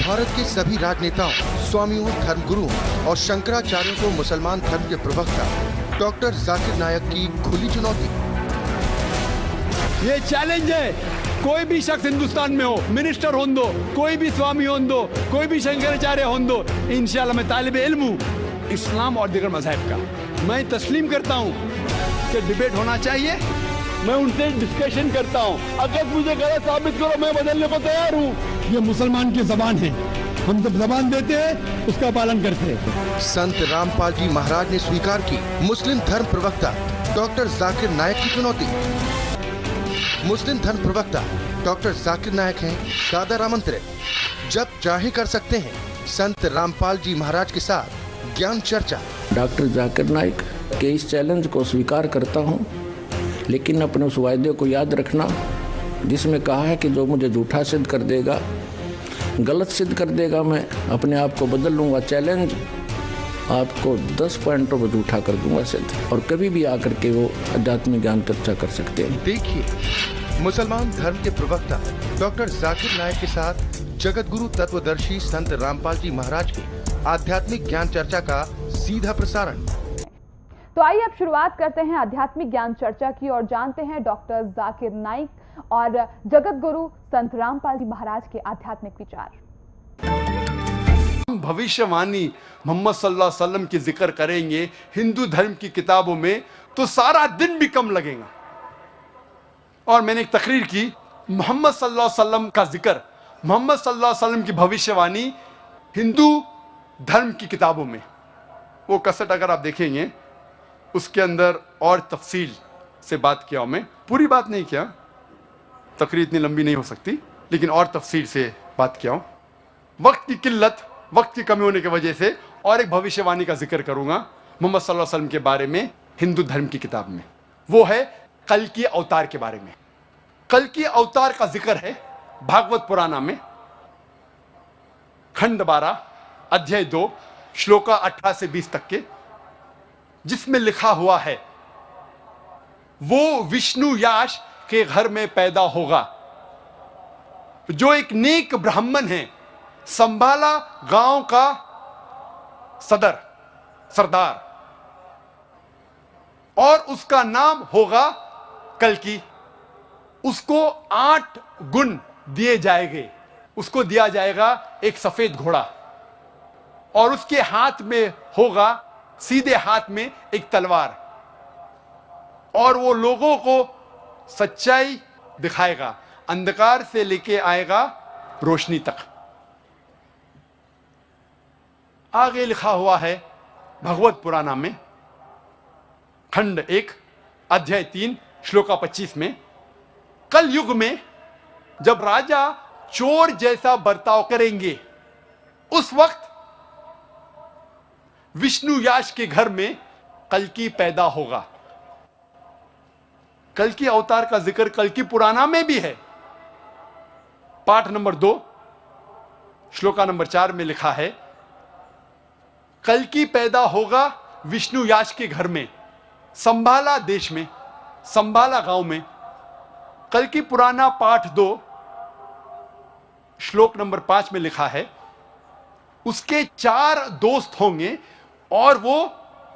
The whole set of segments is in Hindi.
भारत के सभी राजनेताओं, स्वामियों, धर्मगुरुओं और शंकराचार्यों को मुसलमान धर्म के प्रवक्ता डॉक्टर जाकिर नायक की खुली चुनौती। ये चैलेंज है, कोई भी शख्स हिंदुस्तान में हो, मिनिस्टर हों दो, कोई भी स्वामी हों दो, कोई भी शंकराचार्य हों दो, इंशाल्लाह मैं तालिब इल्म हूँ इस्लाम और दीगर मज़हब का। मैं तस्लीम करता हूँ कि डिबेट होना चाहिए, मैं उनसे डिस्कशन करता हूँ। अगर मुझे गलत साबित करो, मैं बदलने को तैयार हूँ। ये मुसलमान की जबान है, हम जब जबान देते हैं उसका पालन करते हैं। संत रामपाल जी महाराज ने स्वीकार की मुस्लिम धर्म प्रवक्ता डॉक्टर जाकिर नायक की चुनौती। मुस्लिम धर्म प्रवक्ता डॉक्टर जाकिर नायक हैं सादर आमंत्रित, जब चाहे कर सकते हैं संत रामपाल जी महाराज के साथ ज्ञान चर्चा। डॉक्टर जाकिर नायक के इस चैलेंज को स्वीकार करता हूँ, लेकिन अपने उस वायदे को याद रखना जिसमें कहा है कि जो मुझे झूठा सिद्ध कर देगा, गलत सिद्ध कर देगा, मैं अपने आप को बदल लूँगा। चैलेंज आपको 10 पॉइंटों पर झूठा कर दूंगा सिद्ध, और कभी भी आकर के वो आध्यात्मिक ज्ञान चर्चा कर सकते हैं। देखिए मुसलमान धर्म के प्रवक्ता डॉक्टर जाकिर नायक के साथ जगत गुरु तत्वदर्शी संत रामपाल जी महाराज की आध्यात्मिक ज्ञान चर्चा का सीधा प्रसारण। तो आइए अब शुरुआत करते हैं आध्यात्मिक ज्ञान चर्चा की और जानते हैं डॉक्टर जाकिर नाइक और जगत गुरु संत रामपाल जी महाराज के आध्यात्मिक विचार। भविष्यवाणी मोहम्मद सल्लल्लाहु अलैहि वसल्लम की जिक्र करेंगे हिंदू धर्म की किताबों में तो सारा दिन भी कम लगेगा। और मैंने एक तकरीर की, मोहम्मद सल्लल्लाहु अलैहि वसल्लम का जिक्र, मोहम्मद सल्लल्लाहु अलैहि वसल्लम की भविष्यवाणी हिंदू धर्म की किताबों में, वो कसट अगर आप देखेंगे उसके अंदर और तफसील से बात किया। मैं पूरी बात नहीं किया, तकरीर इतनी लंबी नहीं हो सकती, लेकिन और तफसील से बात किया हूँ। वक्त की किल्लत, वक्त की कमी होने की वजह से और एक भविष्यवाणी का जिक्र करूंगा मोहम्मद सल्लल्लाहु अलैहि वसल्लम के बारे में हिंदू धर्म की किताब में। वो है कल की अवतार के बारे में। कल की अवतार का जिक्र है भागवत पुराण में खंड 12 अध्याय 2 श्लोका 18 से 20 तक के, जिसमें लिखा हुआ है वो विष्णु याश के घर में पैदा होगा, जो एक नेक ब्राह्मण है, संभाला गांव का सरदार, और उसका नाम होगा कल्कि। उसको 8 गुण दिए जाएंगे। उसको दिया जाएगा एक सफेद घोड़ा, और उसके हाथ में होगा, सीधे हाथ में एक तलवार, और वो लोगों को सच्चाई दिखाएगा, अंधकार से लेके आएगा रोशनी तक। आगे लिखा हुआ है भगवत पुराण में खंड 1 अध्याय 3 श्लोका 25 में, कल युग में जब राजा चोर जैसा बर्ताव करेंगे, उस वक्त विष्णु याश के घर में कल्कि पैदा होगा। कल्कि अवतार का जिक्र कल्कि पुराना में भी है। पाठ नंबर 2 श्लोका नंबर 4 में लिखा है, कल्कि पैदा होगा विष्णु याश के घर में, संभाला देश में, संभाला गांव में। कल्कि पुराना पाठ 2 श्लोक नंबर 5 में लिखा है, उसके 4 दोस्त होंगे और वो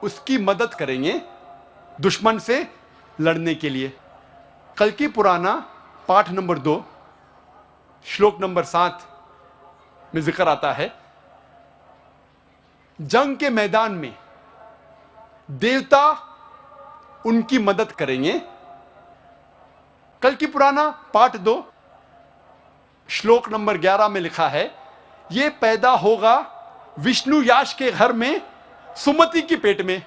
उसकी मदद करेंगे दुश्मन से लड़ने के लिए। कल्कि पुराना पाठ नंबर 2 श्लोक नंबर 7 में जिक्र आता है, जंग के मैदान में देवता उनकी मदद करेंगे। कल्कि पुराना पाठ 2 श्लोक नंबर 11 में लिखा है, यह पैदा होगा विष्णु याश के घर में सुमति की पेट में।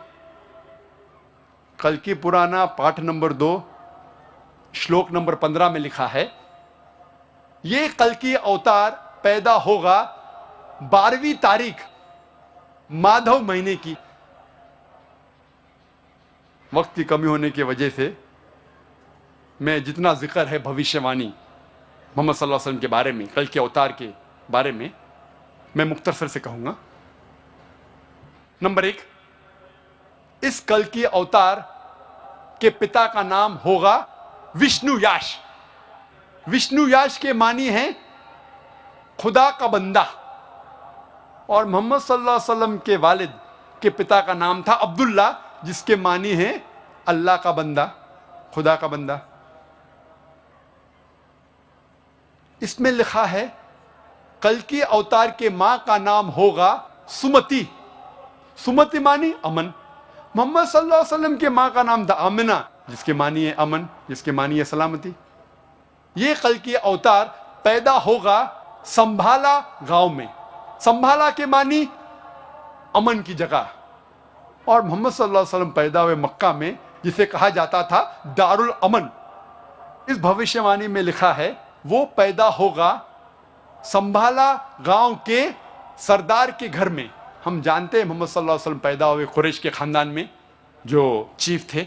कल्कि पुराना पाठ नंबर 2 श्लोक नंबर 15 में लिखा है, यह कल्कि अवतार पैदा होगा 12वीं तारीख माधव महीने की। वक्त की कमी होने की वजह से मैं जितना जिक्र है भविष्यवाणी मोहम्मद सल्लल्लाहु अलैहि वसल्लम के बारे में, कल के अवतार के बारे में, मैं मुख्तसर से कहूंगा। नंबर 1, इस कल के अवतार के पिता का नाम होगा विष्णु याश। विष्णु याश के मानी है खुदा का बंदा, और मोहम्मद सल्लल्लाहु अलैहि वसल्लम के वालिद के पिता का नाम था अब्दुल्ला, जिसके मानी है अल्लाह का बंदा, खुदा का बंदा। इसमें लिखा है कल्कि अवतार के मां का नाम होगा सुमति। सुमति मानी अमन। मोहम्मद सल्लल्लाहु अलैहि वसल्लम के मां का नाम था आमिना, जिसके मानी है अमन, जिसके मानी है सलामती। ये कल्कि अवतार पैदा होगा संभाला गांव में। संभाला के मानी अमन की जगह। और मोहम्मद सल्लल्लाहु अलैहि वसल्लम पैदा हुए मक्का में, जिसे कहा जाता था दारुल अमन। इस भविष्यवाणी में लिखा है वो पैदा होगा संभाला गांव के सरदार के घर में। हम जानते हैं मोहम्मद सल्लल्लाहु अलैहि वसल्लम पैदा हुए कुरैश के खानदान में, जो चीफ थे।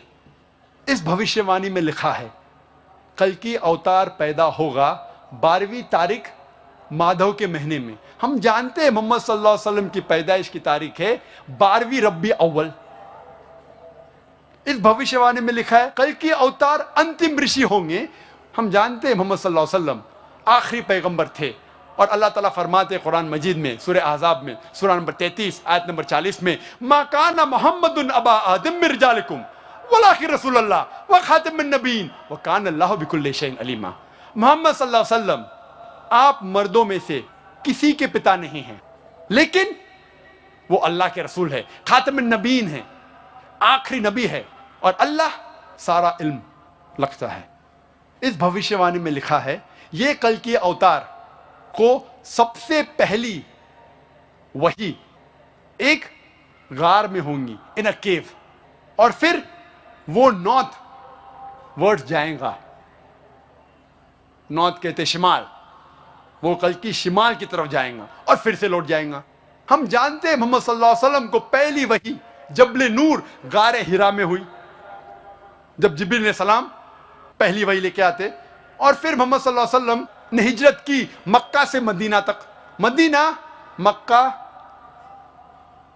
इस भविष्यवाणी में लिखा है कल्कि अवतार पैदा होगा 12वीं तारीख माधव के महीने में। हम जानते हैं मोहम्मद सल्लल्लाहु अलैहि वसल्लम की पैदाइश की तारीख है 12वीं रब्बी अव्वल। इस भविष्यवाणी में लिखा है कल्कि अवतार अंतिम ऋषि होंगे। हम जानते हैं मोहम्मद सल्लल्लाहु अलैहि वसल्लम आखिरी पैगंबर थे। और अल्लाह ताला फरमाते कुरान मजीद में सूरह अहज़ाब में सूरह नंबर 33 आयत नंबर 40 में, मा काना मुहम्मदुन अबा आदम मिन रिजालिकुम वलाकिन रसूलुल्लाह व खातिमुन नबीन व काना अल्लाहु बिकुल्लि शैइन अलीमा। मोहम्मद सल्लल्लाहु अलैहि वसल्लम आप मर्दों में से किसी के पिता नहीं हैं, लेकिन वो अल्लाह के रसूल है, खातिमुन नबीन है, आखिरी नबी है, और अल्लाह सारा इल्म रखता है। इस भविष्यवाणी में लिखा है ये कल्कि अवतार को सबसे पहली वही एक गार में होंगी, इन अ केव, और फिर वो नॉर्थ वर्ड जाएगा। नॉर्थ कहते शिमाल, वो कल्कि शिमाल की तरफ जाएगा और फिर से लौट जाएगा। हम जानते हैं मोहम्मद सल्लल्लाहु अलैहि वसल्लम को पहली वही जबले नूर गारे हिरा में हुई, जब जिब्रील अलैहिस्सलाम पहली वही लेके आते। और फिर मोहम्मद सल्लल्लाहु अलैहि वसल्लम ने हिजरत की मक्का से मदीना तक। मदीना मक्का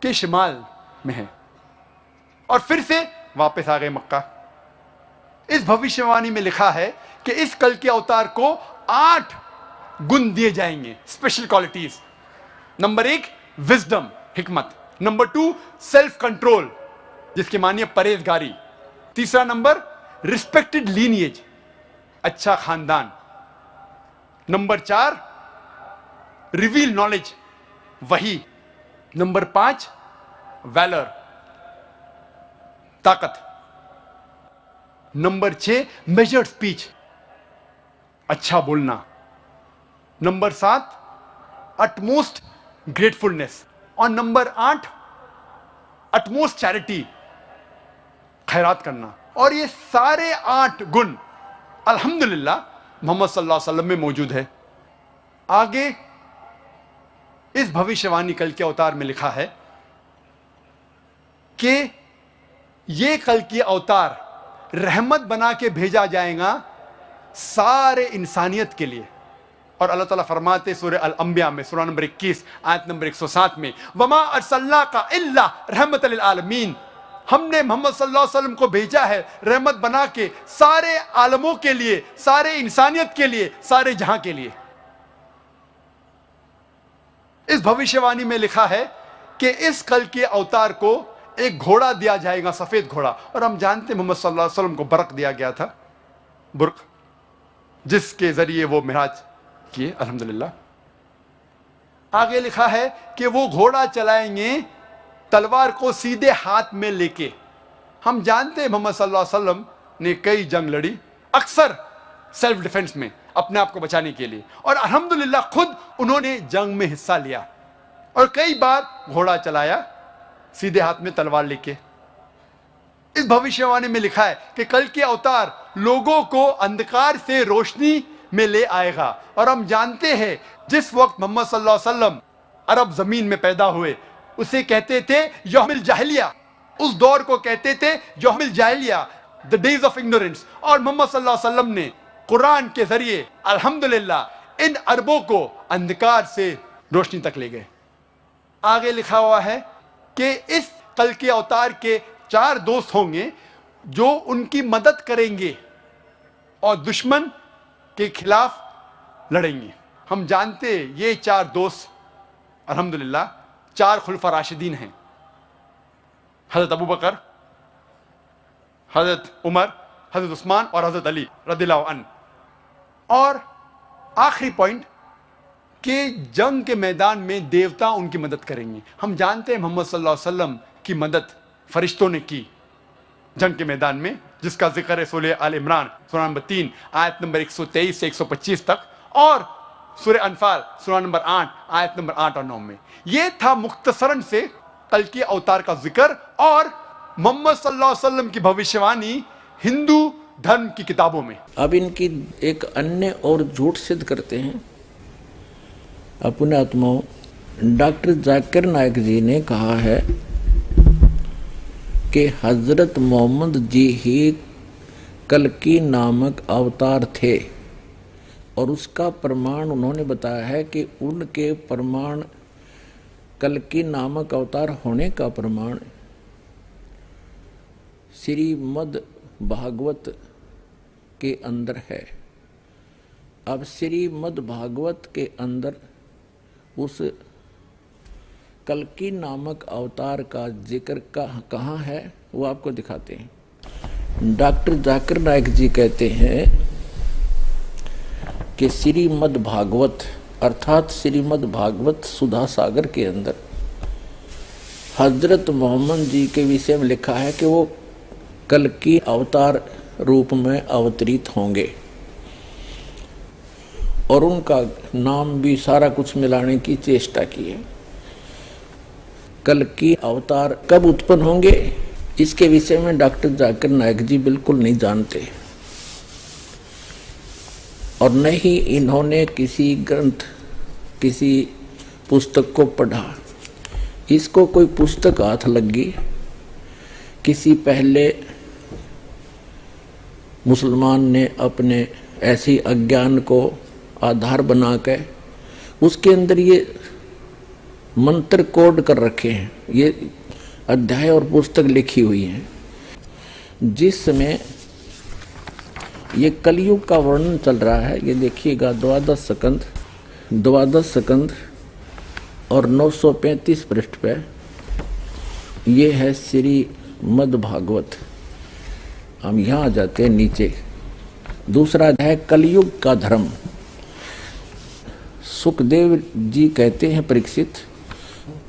के शिमाल में है, और फिर से वापस आ गए मक्का। इस भविष्यवाणी में लिखा है कि इस कल्कि अवतार को 8 गुण दिए जाएंगे, स्पेशल क्वालिटीज। नंबर 1 विजडम, हिकमत। नंबर 2 सेल्फ कंट्रोल, जिसके मानिए परहेजगारी। तीसरा नंबर रिस्पेक्टेड लीनिएज, अच्छा खानदान। नंबर 4 रिवील नॉलेज, वही। नंबर 5 वैलर, ताकत। नंबर 6 मेजर्ड स्पीच, अच्छा बोलना। नंबर 7 अटमोस्ट ग्रेटफुलनेस, और नंबर 8 अटमोस्ट चैरिटी, खैरात करना। और ये सारे 8 गुण अल्हम्दुलिल्लाह मोहम्मद सल्लल्लाहु अलैहि वसल्लम में मौजूद है। आगे इस भविष्यवाणी कल्कि अवतार में लिखा है कि ये कल्कि अवतार रहमत बना के भेजा जाएगा सारे इंसानियत के लिए। और अल्लाह ताला फरमाते सूरह अल अंबिया में सूरह नंबर 21 आयत नंबर 107 में, वमा अरसलनाका इल्ला रहमतल लिल आलमीन, हमने मोहम्मद सल्लल्लाहु अलैहि वसल्लम को भेजा है रहमत बना के सारे आलमों के लिए, सारे इंसानियत के लिए, सारे जहां के लिए। इस भविष्यवाणी में लिखा है कि इस कल्कि अवतार को एक घोड़ा दिया जाएगा, सफेद घोड़ा। और हम जानते हैं मोहम्मद सल्लल्लाहु अलैहि वसल्लम को बरक दिया गया था, बुर्क, जिसके जरिए वो मिराज किए अल्हम्दुलिल्लाह। आगे लिखा है कि वो घोड़ा चलाएंगे तलवार को सीधे हाथ में लेके। हम जानते हैं मोहम्मद सल्लल्लाहु अलैहि वसल्लम ने कई जंग लड़ी, अक्सर सेल्फ डिफेंस में, अपने आप को बचाने के लिए। और अल्हम्दुलिल्लाह खुद उन्होंने जंग में हिस्सा लिया और कई बार घोड़ा चलाया सीधे हाथ में तलवार लेके। इस भविष्यवाणी में लिखा है कि कल्कि अवतार लोगों को अंधकार से रोशनी में ले आएगा। और हम जानते हैं जिस वक्त मोहम्मद सल्लल्लाहु अलैहि वसल्लम अरब जमीन में पैदा हुए उसे कहते थे यौमिल जाहिलिया, उस दौर को कहते थे यौमिल जाहिलिया, द डेज ऑफ इग्नोरेंस। और मोहम्मद सल्लल्लाहु अलैहि वसल्लम ने कुरान के जरिए अल्हम्दुलिल्लाह इन अरबों को अंधकार से रोशनी तक ले गए। आगे लिखा हुआ है कि इस कल्कि अवतार के 4 दोस्त होंगे जो उनकी मदद करेंगे और दुश्मन के खिलाफ लड़ेंगे। हम जानते ये 4 दोस्त अल्हम्दुलिल्लाह 4 खुलफा राशिदीन हैं, हजरत अबू बकर, हजरत उमर, हजरत उस्मान और हजरत अली रदियल्लाहु अन्हु। और आखिरी पॉइंट कि जंग के मैदान में देवता उनकी मदद करेंगे। हम जानते हैं मोहम्मद सल्लल्लाहु अलैहि वसल्लम की मदद फरिश्तों ने की जंग के मैदान में, जिसका जिक्र है सूरह आल इमरान सूरह नंबर 3 आयत नंबर 123 से 125 तक, और सूरह अनफाल सूरह नंबर 8 आयत नंबर 8 और 9 में। यह था मुख्तसरन से कल के अवतार का जिक्र और मोहम्मद सल्लल्लाहु अलैहि वसल्लम की भविष्यवाणी हिंदू धर्म की किताबों में। अब इनकी एक अन्य और झूठ सिद्ध करते हैं अपने आत्माओं। डॉक्टर जाकिर नायक जी ने कहा है कि हजरत मोहम्मद जी ही कल्कि नामक अवतार थे, और उसका प्रमाण उन्होंने बताया है कि उनके प्रमाण कल्कि नामक अवतार होने का प्रमाण श्रीमद् भागवत के अंदर है। अब श्रीमद् भागवत के अंदर उस कल्कि नामक अवतार का जिक्र कहाँ है वो आपको दिखाते हैं। डॉक्टर जाकिर नायक जी कहते हैं कि श्रीमद् भागवत अर्थात श्रीमद् भागवत सुधा सागर के अंदर हजरत मोहम्मद जी के विषय में लिखा है कि वो कल्कि अवतार रूप में अवतरित होंगे, और उनका नाम भी सारा कुछ मिलाने की चेष्टा की है। कल्कि अवतार कब उत्पन्न होंगे इसके विषय में डॉक्टर जाकिर नायक जी बिल्कुल नहीं जानते, और न ही इन्होंने किसी ग्रंथ किसी पुस्तक को पढ़ा। इसको कोई पुस्तक हाथ लगी किसी पहले मुसलमान ने अपने ऐसी अज्ञान को आधार बनाकर उसके अंदर ये मंत्र कोड कर रखे हैं, ये अध्याय और पुस्तक लिखी हुई हैं। जिस समय ये कलयुग का वर्णन चल रहा है, ये देखिएगा 12 स्कंद और 935 पृष्ठ पे ये है श्रीमद् भागवत। हम यहाँ आ जाते हैं नीचे। दूसरा है कलयुग का धर्म। सुखदेव जी कहते हैं परीक्षित,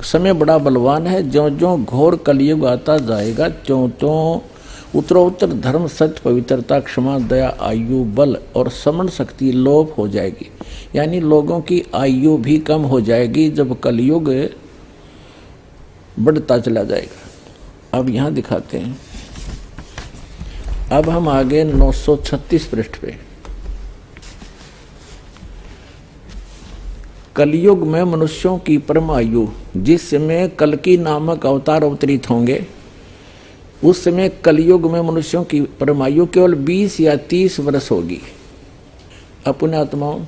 समय बड़ा बलवान है, ज्यों ज्यों घोर कलयुग आता जाएगा त्यों त्यों उत्तरोत्तर धर्म सत्य पवित्रता क्षमा दया आयु बल और समण शक्ति लोप हो जाएगी। यानी लोगों की आयु भी कम हो जाएगी जब कलयुग बढ़ता चला जाएगा। अब यहाँ दिखाते हैं। अब हम आगे 936 पृष्ठ पे। कलयुग में मनुष्यों की परम आयु, जिस समय कल्कि नामक अवतार अवतरित होंगे उस समय कलयुग में मनुष्यों की परम आयु केवल 20 या 30 वर्ष होगी। अपने आत्माओं,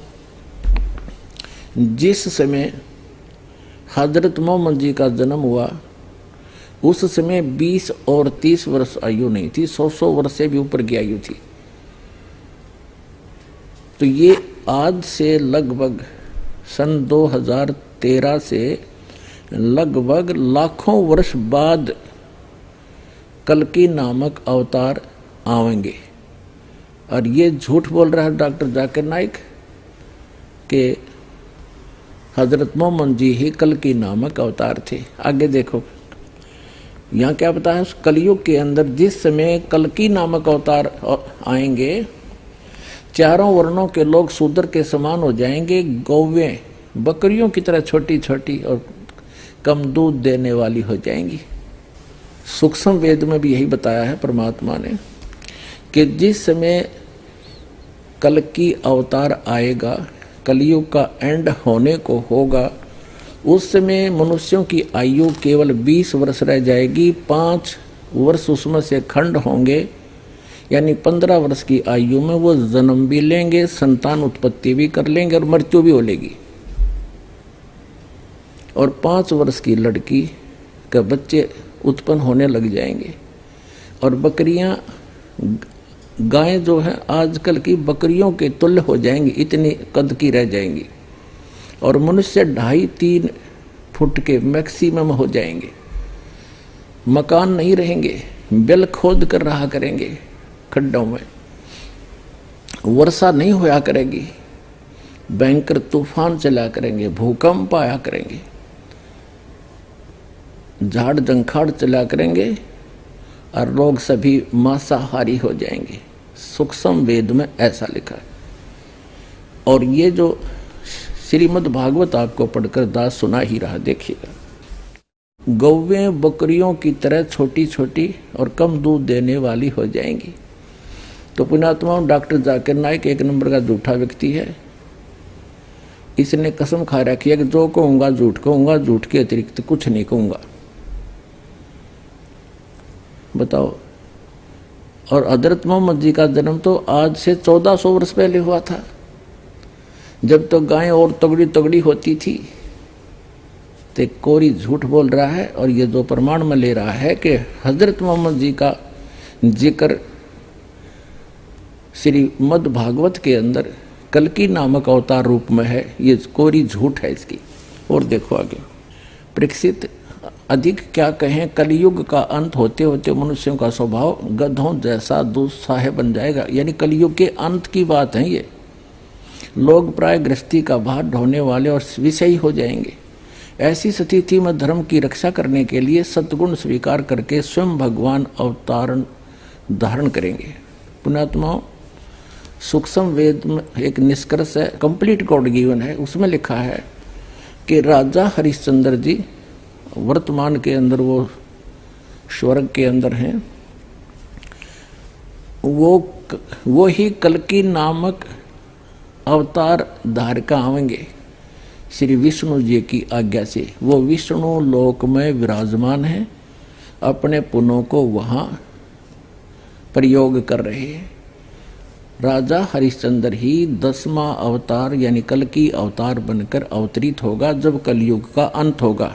जिस समय हजरत मोहम्मद जी का जन्म हुआ उस समय 20 और 30 वर्ष आयु नहीं थी, 100 वर्ष से भी ऊपर की आयु थी। तो ये आज से लगभग सन 2013 से लगभग लाखों वर्ष बाद कल्कि नामक अवतार आवेंगे। और ये झूठ बोल रहा है डॉक्टर जाकिर नाइक कि हजरत मोहम्मद जी ही कल्कि नामक अवतार थे। आगे देखो, यहाँ क्या बताया, उस कलयुग के अंदर जिस समय कल्कि नामक अवतार आएंगे, चारों वर्णों के लोग शूद्र के समान हो जाएंगे, गौवें बकरियों की तरह छोटी छोटी और कम दूध देने वाली हो जाएंगी। सूक्ष्म वेद में भी यही बताया है परमात्मा ने कि जिस समय कल्कि अवतार आएगा, कलयुग का एंड होने को होगा, उस समय मनुष्यों की आयु केवल 20 वर्ष रह जाएगी। 5 वर्ष उसमें से खंड होंगे, यानी 15 वर्ष की आयु में वो जन्म भी लेंगे, संतान उत्पत्ति भी कर लेंगे और मृत्यु भी हो लेगी। और 5 वर्ष की लड़की के बच्चे उत्पन्न होने लग जाएंगे। और बकरियां, गायें जो हैं आजकल की बकरियों के तुल्य हो जाएंगी, इतनी कद की रह जाएंगी। और मनुष्य 2.5-3 फुट के मैक्सिमम हो जाएंगे, मकान नहीं रहेंगे, बिल खोद कर रहा करेंगे खड्डों में, वर्षा नहीं होया करेगी, भयंकर तूफान चला करेंगे, भूकंप आया करेंगे, झाड़ जंखाड़ चला करेंगे और लोग सभी मांसाहारी हो जाएंगे। सूक्ष्म वेद में ऐसा लिखा है। और ये जो श्रीमद् भागवत आपको पढ़कर दास सुना ही रहा, देखिएगा, गौवें बकरियों की तरह छोटी छोटी और कम दूध देने वाली हो जाएंगी। तो पुण्यात्मा डॉक्टर जाकिर नाइक एक नंबर का झूठा व्यक्ति है। इसने कसम खा रखी है कि जो कहूँगा झूठ कहूँगा, झूठ के अतिरिक्त कुछ नहीं कहूँगा। बताओ। और हजरत मोहम्मद जी का जन्म तो आज से 1400 वर्ष पहले हुआ था, जब तो गायें और तगड़ी तगड़ी होती थी। तो कोरी झूठ बोल रहा है और ये जो प्रमाण में ले रहा है कि हजरत मोहम्मद जी का जिक्र श्रीमद् भागवत के अंदर कल्कि नामक अवतार रूप में है, ये कोरी झूठ है इसकी। और देखो आगे, परीक्षित अधिक क्या कहें, कलयुग का अंत होते होते मनुष्यों का स्वभाव गधों जैसा दुस्साह बन जाएगा। यानी कलयुग के अंत की बात है ये। लोग प्राय गृहस्थी का भार ढोने वाले और विषयी हो जाएंगे। ऐसी स्थिति में धर्म की रक्षा करने के लिए सद्गुण स्वीकार करके स्वयं भगवान अवतारण धारण करेंगे। पुण्यात्माओं, सूक्ष्म वेद में एक निष्कर्ष है, कंप्लीट गॉड गिवन है, उसमें लिखा है कि राजा हरिश्चंद्र जी वर्तमान के अंदर वो स्वर्ग के अंदर हैं, वो ही कल्कि नामक अवतार धारका आवेंगे श्री विष्णु जी की आज्ञा से। वो विष्णु लोक में विराजमान हैं, अपने पुनों को वहाँ प्रयोग कर रहे हैं। राजा हरिश्चंद्र ही 10वां अवतार यानी कल्कि अवतार बनकर अवतरित होगा जब कलयुग का अंत होगा।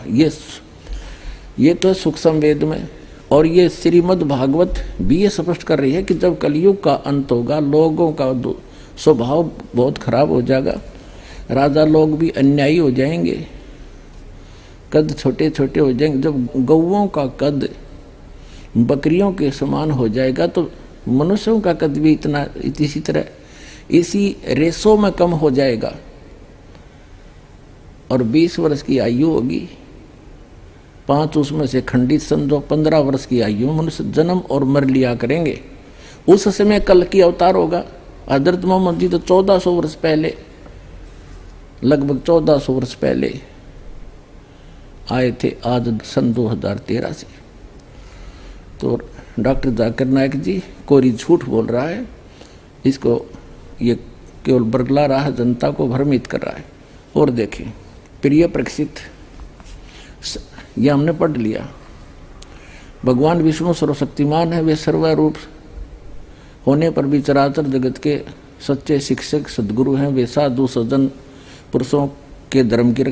ये तो सूक्ष्म वेद में। और ये श्रीमद् भागवत भी ये स्पष्ट कर रही है कि जब कलयुग का अंत होगा, लोगों का स्वभाव बहुत खराब हो जाएगा, राजा लोग भी अन्यायी हो जाएंगे, कद छोटे छोटे हो जाएंगे। जब गौओं का कद बकरियों के समान हो जाएगा तो मनुष्यों का कद भी इसी तरह इसी रेसों में कम हो जाएगा। और 20 वर्ष की आयु होगी, 5 उसमें से खंडित समझो, 15 वर्ष की आयु मनुष्य जन्म और मर लिया करेंगे। उस समय कल्कि अवतार होगा। हजरत मोहम्मद जी तो 1400 वर्ष पहले, लगभग 1400 वर्ष पहले आए थे, आज सन 2013 से। तो डॉक्टर जाकिर नाइक जी कोरी झूठ बोल रहा है, इसको ये केवल बरगला रहा है, जनता को भ्रमित कर रहा है। और देखें प्रिय परीक्षित, ये हमने पढ़ लिया, भगवान विष्णु सर्वशक्तिमान है, वे सर्वरूप होने पर भी चराचर जगत के सच्चे शिक्षक सद्गुरु हैं। वे साधु सज्जन पुरुषों के धर्म की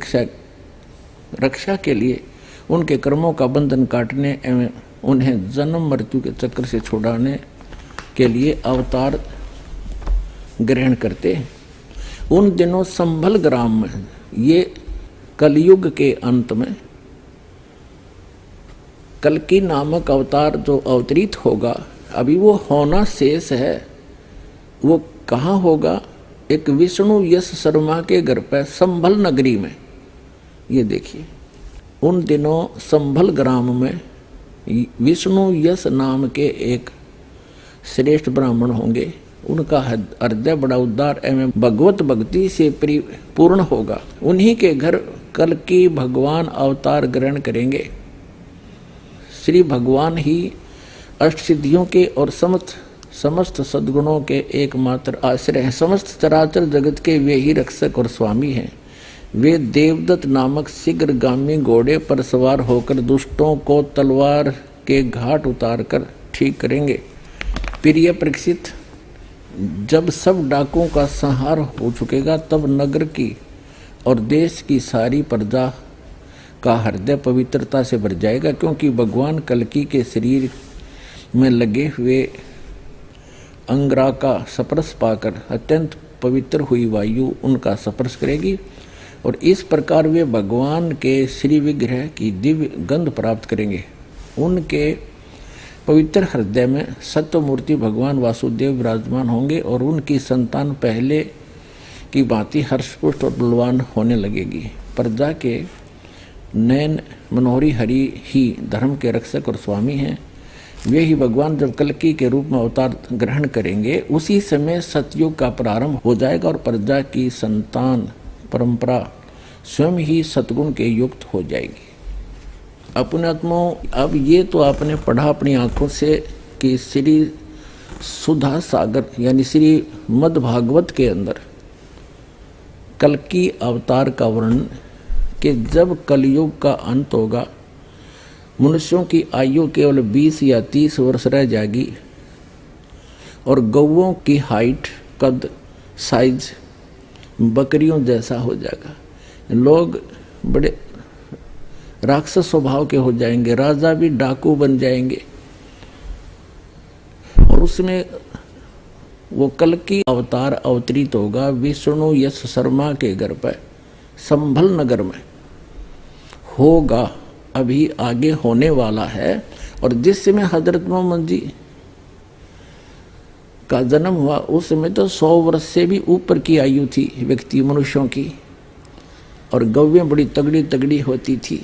रक्षा के लिए उनके कर्मों का बंधन काटने एवं उन्हें जन्म मृत्यु के चक्र से छुड़ाने के लिए अवतार ग्रहण करते हैं। उन दिनों संभल ग्राम में, ये कलयुग के अंत में कल्कि नामक अवतार जो अवतरित होगा, अभी वो होना शेष है। वो कहाँ होगा? एक विष्णु यश शर्मा के घर पर संभल नगरी में। ये देखिए, उन दिनों संभल ग्राम में विष्णु यश नाम के एक श्रेष्ठ ब्राह्मण होंगे। उनका हृदय बड़ा उदार एवं भगवत भक्ति से पूर्ण होगा। उन्हीं के घर कल्कि भगवान अवतार ग्रहण करेंगे। श्री भगवान ही अष्टसिद्धियों के और समस्त सद्गुणों के एकमात्र आश्रय हैं। समस्त चराचर जगत के वे ही रक्षक और स्वामी हैं। वे देवदत्त नामक शीघ्रगामी घोड़े पर सवार होकर दुष्टों को तलवार के घाट उतारकर ठीक करेंगे। प्रिय परीक्षित, जब सब डाकुओं का संहार हो चुकेगा, तब नगर की और देश की सारी प्रजा का हृदय पवित्रता से भर जाएगा, क्योंकि भगवान कल्कि के शरीर में लगे हुए अंगरा का स्पर्श पाकर अत्यंत पवित्र हुई वायु उनका स्पर्श करेगी और इस प्रकार वे भगवान के श्री विग्रह की दिव्य गंध प्राप्त करेंगे। उनके पवित्र हृदय में सत्यमूर्ति भगवान वासुदेव विराजमान होंगे और उनकी संतान पहले की भांति हर्षपुष्ट और बलवान होने लगेगी। प्रजा के नयन मनोहरी हरि ही धर्म के रक्षक और स्वामी हैं। वे ही भगवान जब कल्कि के रूप में अवतार ग्रहण करेंगे, उसी समय सतयुग का प्रारंभ हो जाएगा और प्रजा की संतान परंपरा स्वयं ही सतगुण के युक्त हो जाएगी। अपने आत्माओं, अब ये तो आपने पढ़ा अपनी आंखों से कि श्री सुधा सागर यानी श्री मद् भागवत के अंदर कल्कि अवतार का वर्णन कि जब कलयुग का अंत होगा, मनुष्यों की आयु केवल 20 या 30 वर्ष रह जाएगी और गौओं की हाइट, कद, साइज बकरियों जैसा हो जाएगा। लोग बड़े राक्षस स्वभाव के हो जाएंगे, राजा भी डाकू बन जाएंगे। और उसमें वो कल्कि अवतार अवतरित होगा विष्णु यश शर्मा के घर पर संभल नगर में होगा, अभी आगे होने वाला है। और जिस समय हजरत मोहम्मद जी का जन्म हुआ उस समय तो 100 वर्ष से भी ऊपर की आयु थी व्यक्ति मनुष्यों की, और गौवें बड़ी तगड़ी तगड़ी होती थी।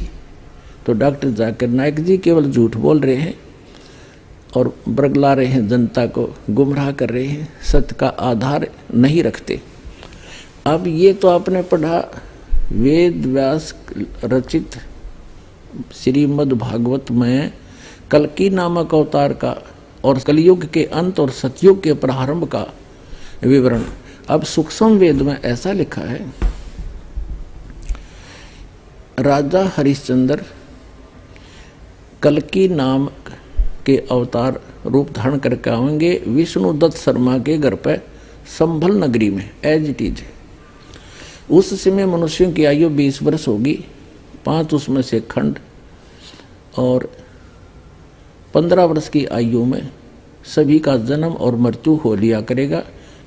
तो डॉक्टर जाकिर नाइक जी केवल झूठ बोल रहे हैं और बरगला रहे हैं, जनता को गुमराह कर रहे हैं, सत्य का आधार नहीं रखते। अब ये तो आपने पढ़ा वेद व्यास रचित श्रीमद् भागवत में कल्कि नामक अवतार का और कलयुग के अंत और सतयुग के प्रारंभ का विवरण। अब सूक्ष्म वेद में ऐसा लिखा है, राजा हरिश्चंद्र कल्कि नाम के अवतार रूप धारण करके आएंगे विष्णु दत्त शर्मा के घर पर संभल नगरी में, एज इट इज। उस समय मनुष्यों की आयु 20 वर्ष होगी, 5 उसमें से खंड, और 15 वर्ष की आयु में सभी का जन्म और मृत्यु हो लिया करेगा।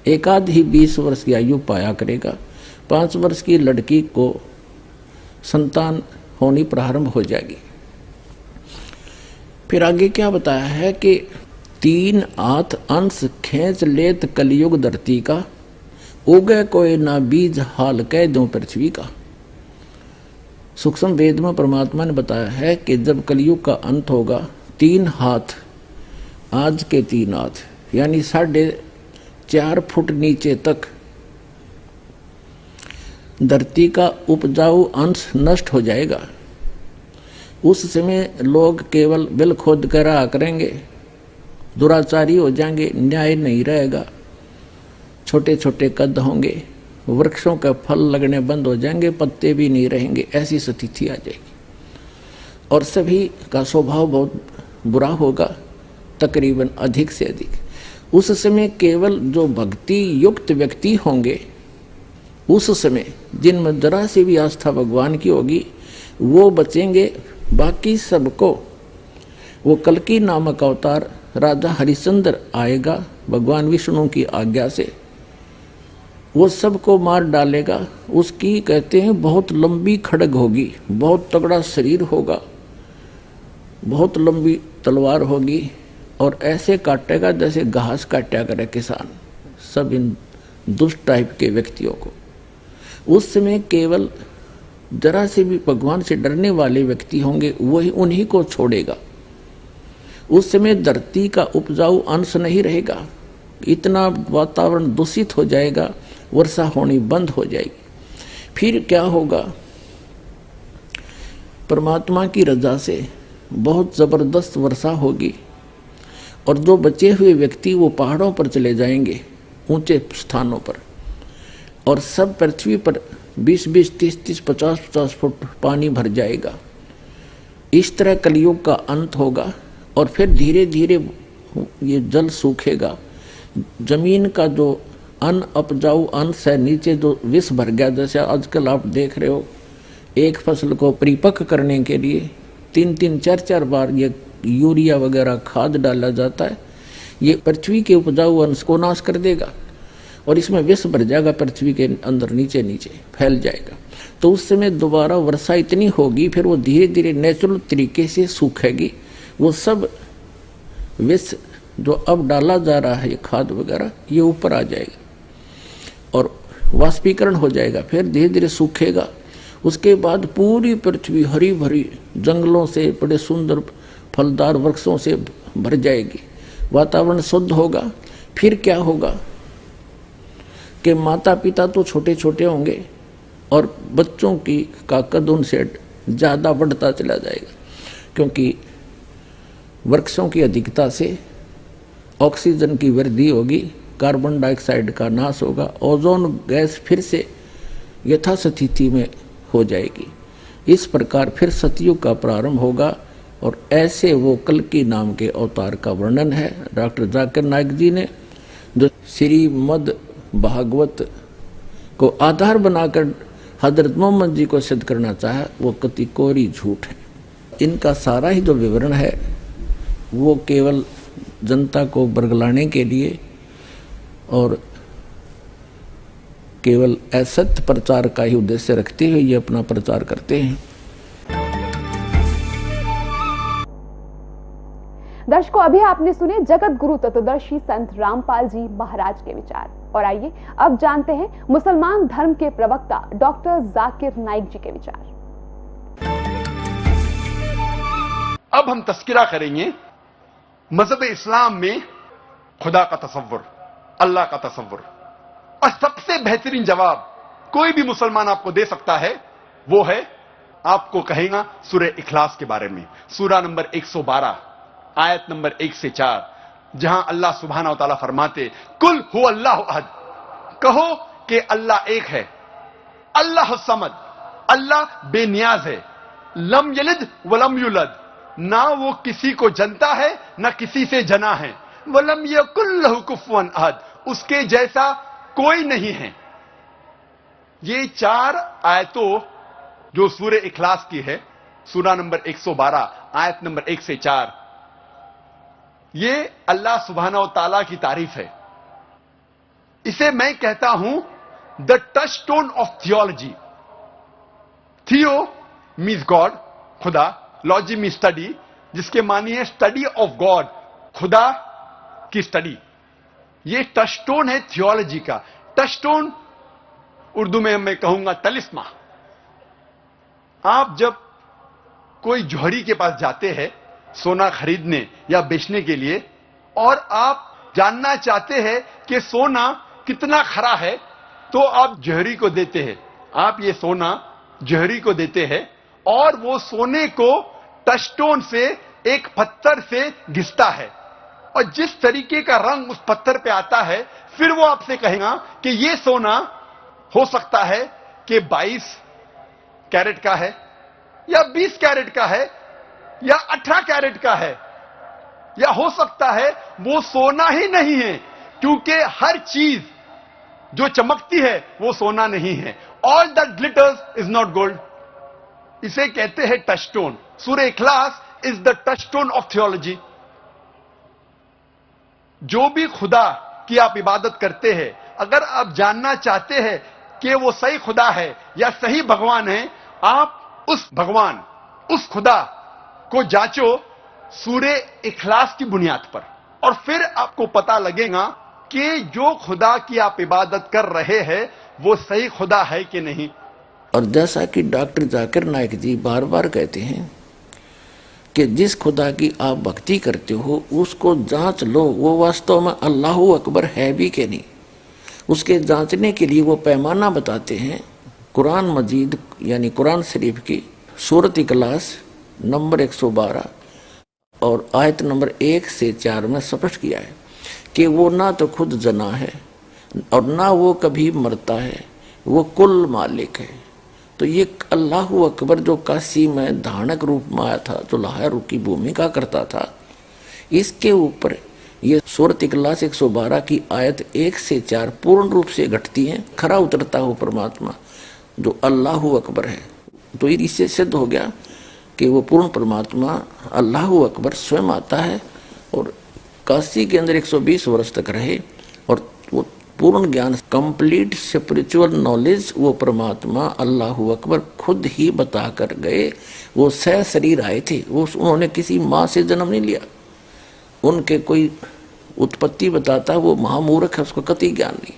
एकाध ही 20 वर्ष की आयु पाया करेगा। 5 वर्ष की लड़की को संतान होनी प्रारंभ हो जाएगी। फिर आगे क्या बताया है कि 3 हाथ अंश खींच लेत कलयुग धरती का, उगे कोई ना बीज हाल कह दूं पृथ्वी का। सूक्ष्म वेद में परमात्मा ने बताया है कि जब कलयुग का अंत होगा, 3 हाथ, आज के 3 हाथ यानी 4.5 फुट नीचे तक धरती का उपजाऊ अंश नष्ट हो जाएगा। उस समय लोग केवल बिल खोद कर रहा करेंगे, दुराचारी हो जाएंगे, न्याय नहीं रहेगा, छोटे छोटे कद होंगे, वृक्षों के फल लगने बंद हो जाएंगे, पत्ते भी नहीं रहेंगे, ऐसी स्थिति आ जाएगी। और सभी का स्वभाव बहुत बुरा होगा, तकरीबन अधिक से अधिक। उस समय केवल जो भक्ति युक्त व्यक्ति होंगे, उस समय जिनमें जरा से भी आस्था भगवान की होगी, वो बचेंगे। बाकी सबको वो कल्कि नामक अवतार राजा हरिश्चंद्र आएगा भगवान विष्णु की आज्ञा से, वो सबको मार डालेगा। उसकी कहते हैं बहुत लंबी खड्ग होगी, बहुत तगड़ा शरीर होगा, बहुत लंबी तलवार होगी, और ऐसे काटेगा जैसे घास काटा करे किसान सब इन दुष्ट टाइप के व्यक्तियों को। उस समय केवल जरा से भी भगवान से डरने वाले व्यक्ति होंगे, वही उन्हीं को छोड़ेगा। उस समय धरती का उपजाऊ अंश नहीं रहेगा, इतना वातावरण दूषित हो जाएगा, वर्षा होनी बंद हो जाएगी। फिर क्या होगा, परमात्मा की रजा से बहुत जबरदस्त वर्षा होगी, और जो बचे हुए व्यक्ति वो पहाड़ों पर चले जाएंगे, ऊंचे स्थानों पर, और सब पृथ्वी पर 20-20, 30-30, 50-50 फुट पानी भर जाएगा। इस तरह कलयुग का अंत होगा, और फिर धीरे धीरे ये जल सूखेगा। जमीन का जो अन्न उपजाऊ अंश है, नीचे जो विष भर गया, जैसे आजकल आप देख रहे हो, एक फसल को परिपक्व करने के लिए 3-3, 4-4 बार ये यूरिया वगैरह खाद डाला जाता है। ये पृथ्वी के उपजाऊ अंश को नाश कर देगा। और इसमें विष भर जाएगा, पृथ्वी के अंदर नीचे नीचे फैल जाएगा। तो उस समय दोबारा वर्षा इतनी होगी, फिर वो धीरे धीरे नेचुरल तरीके से सूखेगी। वो सब विष जो अब डाला जा रहा है, ये खाद वगैरह, ये ऊपर आ जाएगा और वाष्पीकरण हो जाएगा, फिर धीरे धीरे सूखेगा। उसके बाद पूरी पृथ्वी हरी भरी जंगलों से, बड़े सुंदर फलदार वृक्षों से भर जाएगी, वातावरण शुद्ध होगा। फिर क्या होगा कि माता पिता तो छोटे छोटे होंगे और बच्चों की का कद उनसे ज़्यादा बढ़ता चला जाएगा, क्योंकि वृक्षों की अधिकता से ऑक्सीजन की वृद्धि होगी, कार्बन डाइऑक्साइड का नाश होगा, ओजोन गैस फिर से यथास्थिति में हो जाएगी। इस प्रकार फिर सतयुग का प्रारंभ होगा। और ऐसे वो कल्कि नाम के अवतार का वर्णन है डॉक्टर जाकिर नाइक जी ने, जो श्रीमद् भागवत को आधार बनाकर हजरत मोहम्मद जी को सिद्ध करना चाहा, वो कति कोरी झूठ है। इनका सारा ही जो विवरण है वो केवल जनता को बरगलाने के लिए और केवल असत्य प्रचार का ही उद्देश्य रखते हुए ये अपना प्रचार करते हैं। दर्शकों, अभी आपने सुने जगत गुरु तत्वदर्शी संत रामपाल जी महाराज के विचार। और आइए अब जानते हैं मुसलमान धर्म के प्रवक्ता डॉक्टर जाकिर नाइक जी के विचार। अब हम तस्किरा करेंगे मजहब इस्लाम में खुदा का तसव्वुर, अल्लाह का तसव्वुर। और सबसे बेहतरीन जवाब कोई भी मुसलमान आपको दे सकता है, वो है, आपको कहेगा सूरह इखलास के बारे में, सूरा नंबर 112 आयत नंबर 1 से 4, जहां अल्लाह सुब्हानहू व तआला फरमाते, कुल हु अल्लाहु अहद, कहो कि अल्लाह एक है, अल्लाह समद, अल्लाह बेनियाज है, लम यलिद वलम युलद, ना वो किसी को जनता है ना किसी से जना है, वलम यकुल लहु कुफुवन अहद, उसके जैसा कोई नहीं है। ये 4 आयतों जो सूरह इखलास की है, सूरा नंबर 112 आयत नंबर 1 से 4, ये अल्लाह सुब्हानहू व तआला की तारीफ है। इसे मैं कहता हूं द टचस्टोन ऑफ थियोलॉजी। थियो मीन्स गॉड, खुदा, लॉजी मीन्स स्टडी, जिसके मानी है स्टडी ऑफ गॉड, खुदा की स्टडी। ये टचस्टोन है थियोलॉजी का। टचस्टोन उर्दू में मैं कहूंगा तलिस्मा। आप जब कोई जौहरी के पास जाते हैं सोना खरीदने या बेचने के लिए, और आप जानना चाहते हैं कि सोना कितना खरा है, तो आप जौहरी को देते हैं, आप ये सोना जौहरी को देते हैं, और वो सोने को टचस्टोन से, एक पत्थर से घिसता है, और जिस तरीके का रंग उस पत्थर पे आता है, फिर वो आपसे कहेगा कि ये सोना हो सकता है कि 22 कैरेट का है, या 20 कैरेट का है, या 18 कैरेट का है, या हो सकता है वो सोना ही नहीं है, क्योंकि हर चीज जो चमकती है वो सोना नहीं है। All that glitters is not gold. इसे कहते हैं touchstone. Surah Ikhlas is the touchstone of theology. जो भी खुदा की आप इबादत करते हैं, अगर आप जानना चाहते हैं कि वो सही खुदा है या सही भगवान है, आप उस भगवान, उस खुदा को जांचो सूरह इखलास की बुनियाद पर, और फिर आपको पता लगेगा कि जो खुदा की आप इबादत कर रहे हैं वो सही खुदा है कि नहीं। और जैसा कि डॉक्टर जाकिर नाइक जी बार बार कहते हैं कि जिस खुदा की आप भक्ति करते हो उसको जांच लो, वो वास्तव में अल्लाहु अकबर है भी कि नहीं। उसके जांचने के लिए वो पैमाना बताते हैं। कुरान मजीद यानी कुरान शरीफ की सूरत इखलास नंबर 112 और आयत नंबर 1 से 4 में स्पष्ट किया है कि वो ना तो खुद जना है और ना वो कभी मरता है, वो कुल मालिक है। तो ये अल्लाहु अकबर जो काशी में धानक रूप में आया था, जो लाहौर की भूमिका करता था, इसके ऊपर ये सूरत इखलास 112 की आयत 1 से 4 पूर्ण रूप से घटती हैं। खरा उतरता हो परमात्मा जो अल्लाहु अकबर है। तो इससे सिद्ध हो गया कि वो पूर्ण परमात्मा अल्लाहु अकबर स्वयं आता है और काशी के अंदर 120 वर्ष तक रहे और वो पूर्ण ज्ञान, कंप्लीट स्पिरिचुअल नॉलेज वो परमात्मा अल्लाह अकबर खुद ही बता कर गए। वो सह शरीर आए थे, वो उन्होंने किसी माँ से जन्म नहीं लिया। उनके कोई उत्पत्ति बताता वो महामूर्ख है, उसको कति ज्ञान नहीं।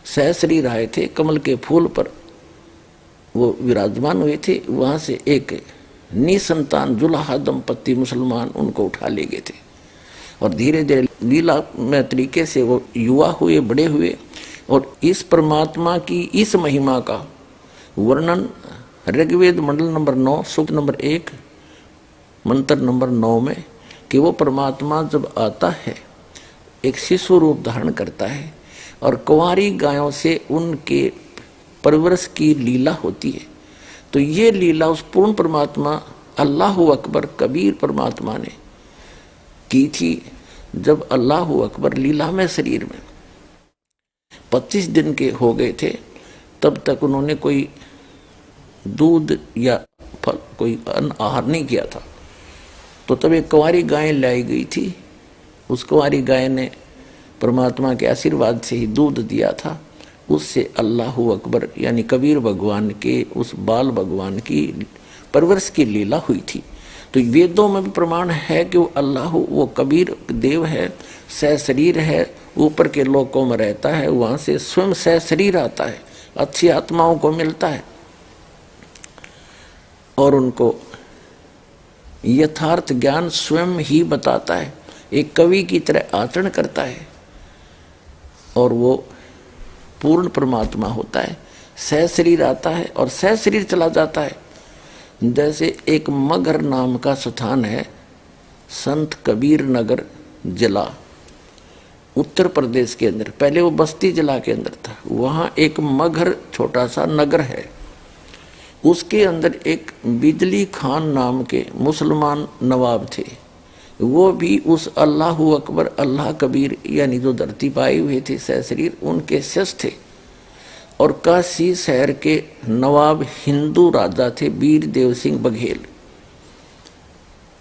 सह शरीर आए थे, कमल के फूल पर वो विराजमान हुए थे। वहाँ से एक निसंतान जुलाहा दंपत्ति मुसलमान उनको उठा ले गए थे और धीरे धीरे लीला में तरीके से वो युवा हुए, बड़े हुए। और इस परमात्मा की इस महिमा का वर्णन ऋग्वेद मंडल नंबर 9 सूक्त नंबर 1 मंत्र नंबर 9 में, कि वो परमात्मा जब आता है एक शिशु रूप धारण करता है और कुंवारी गायों से उनके परवरिश की लीला होती है। तो ये लीला उस पूर्ण परमात्मा अल्लाह अकबर कबीर परमात्मा ने की थी। जब अल्लाह अकबर लीला में शरीर में 25 दिन के हो गए थे, तब तक उन्होंने कोई दूध या फल, कोई अन्न आहार नहीं किया था। तो तब एक कुंवारी गाय लाई गई थी। उस कुंवारी गाय ने परमात्मा के आशीर्वाद से ही दूध दिया था। उससे अल्लाह अकबर यानी कबीर भगवान के उस बाल भगवान की परवरिश की लीला हुई थी। तो वेदों में भी प्रमाण है कि वो अल्लाह, वो कबीर देव है, सह शरीर है, ऊपर के लोकों में रहता है, वहाँ से स्वयं सह शरीर आता है, अच्छी आत्माओं को मिलता है और उनको यथार्थ ज्ञान स्वयं ही बताता है। एक कवि की तरह आचरण करता है और वो पूर्ण परमात्मा होता है। सह शरीर आता है और सह शरीर चला जाता है। जैसे एक मगहर नाम का स्थान है, संत कबीर नगर जिला उत्तर प्रदेश के अंदर, पहले वो बस्ती जिला के अंदर था। वहाँ एक मगहर छोटा सा नगर है, उसके अंदर एक बिजली खान नाम के मुसलमान नवाब थे। वो भी उस अल्लाह अकबर अल्लाह कबीर यानी जो धरती पाए हुए थे सह शरीर, उनके शिष्य थे। और काशी शहर के नवाब हिंदू राजा थे वीर देव सिंह बघेल,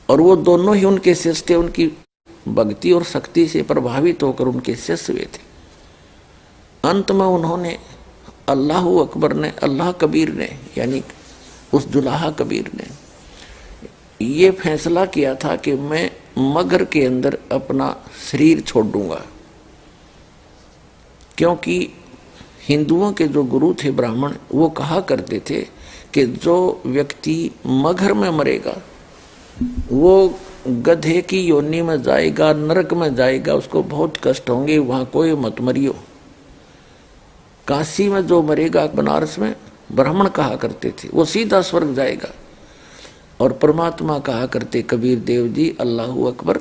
और वो दोनों ही उनके शिष्य थे। उनकी भक्ति और शक्ति से प्रभावित होकर उनके शिष्य हुए थे। अंत में उन्होंने अल्लाह अकबर ने, अल्लाह कबीर ने यानी उस जुलाहा कबीर ने ये फैसला किया था कि मैं मगहर के अंदर अपना शरीर छोड़ दूंगा, क्योंकि हिंदुओं के जो गुरु थे ब्राह्मण, वो कहा करते थे कि जो व्यक्ति मगहर में मरेगा वो गधे की योनि में जाएगा, नरक में जाएगा, उसको बहुत कष्ट होंगे, वहाँ कोई मत मरियो। काशी में जो मरेगा, बनारस में ब्राह्मण कहा करते थे, वो सीधा स्वर्ग जाएगा। और परमात्मा कहा करते कबीर देव जी अल्लाह अकबर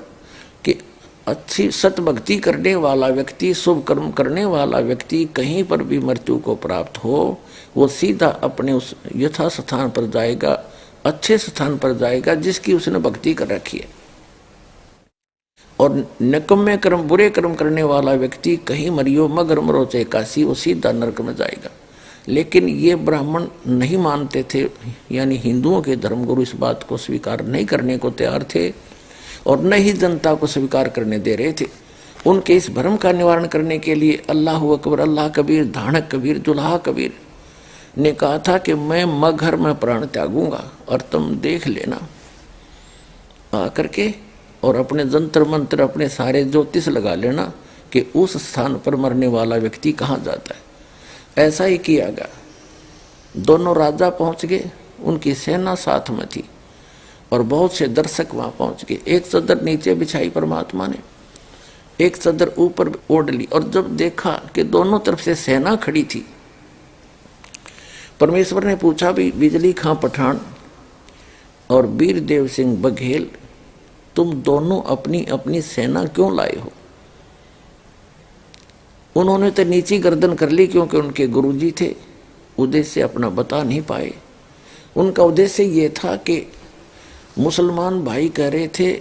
कि अच्छी सत भक्ति करने वाला व्यक्ति, शुभ कर्म करने वाला व्यक्ति कहीं पर भी मृत्यु को प्राप्त हो, वो सीधा अपने उस यथा स्थान पर जाएगा, अच्छे स्थान पर जाएगा जिसकी उसने भक्ति कर रखी है। और निकम्मे कर्म, बुरे कर्म करने वाला व्यक्ति कहीं मरियो, मगर मरो चाहे काशी, वो सीधा नरक में जाएगा। लेकिन ये ब्राह्मण नहीं मानते थे, यानी हिंदुओं के धर्मगुरु इस बात को स्वीकार नहीं करने को तैयार थे और न ही जनता को स्वीकार करने दे रहे थे। उनके इस भ्रम का निवारण करने के लिए अल्लाह अकबर अल्लाह कबीर, धाणक कबीर, जुलाहा कबीर ने कहा था कि मैं मगहर में प्राण त्यागूंगा और तुम देख लेना आकर के, और अपने जंतर मंत्र, अपने सारे ज्योतिष लगा लेना कि उस स्थान पर मरने वाला व्यक्ति कहाँ जाता है। ऐसा ही किया गया। दोनों राजा पहुंच गए, उनकी सेना साथ में थी और बहुत से दर्शक वहां पहुंच गए। एक चद्दर नीचे बिछाई परमात्मा ने, एक चद्दर ऊपर ओढ़ ली, और जब देखा कि दोनों तरफ से सेना खड़ी थी, परमेश्वर ने पूछा भी बिजली खां पठान और वीर देव सिंह बघेल, तुम दोनों अपनी अपनी सेना क्यों लाए हो? उन्होंने तो नीची गर्दन कर ली, क्योंकि उनके गुरुजी थे, उद्देश्य अपना बता नहीं पाए। उनका उद्देश्य ये था कि मुसलमान भाई कह रहे थे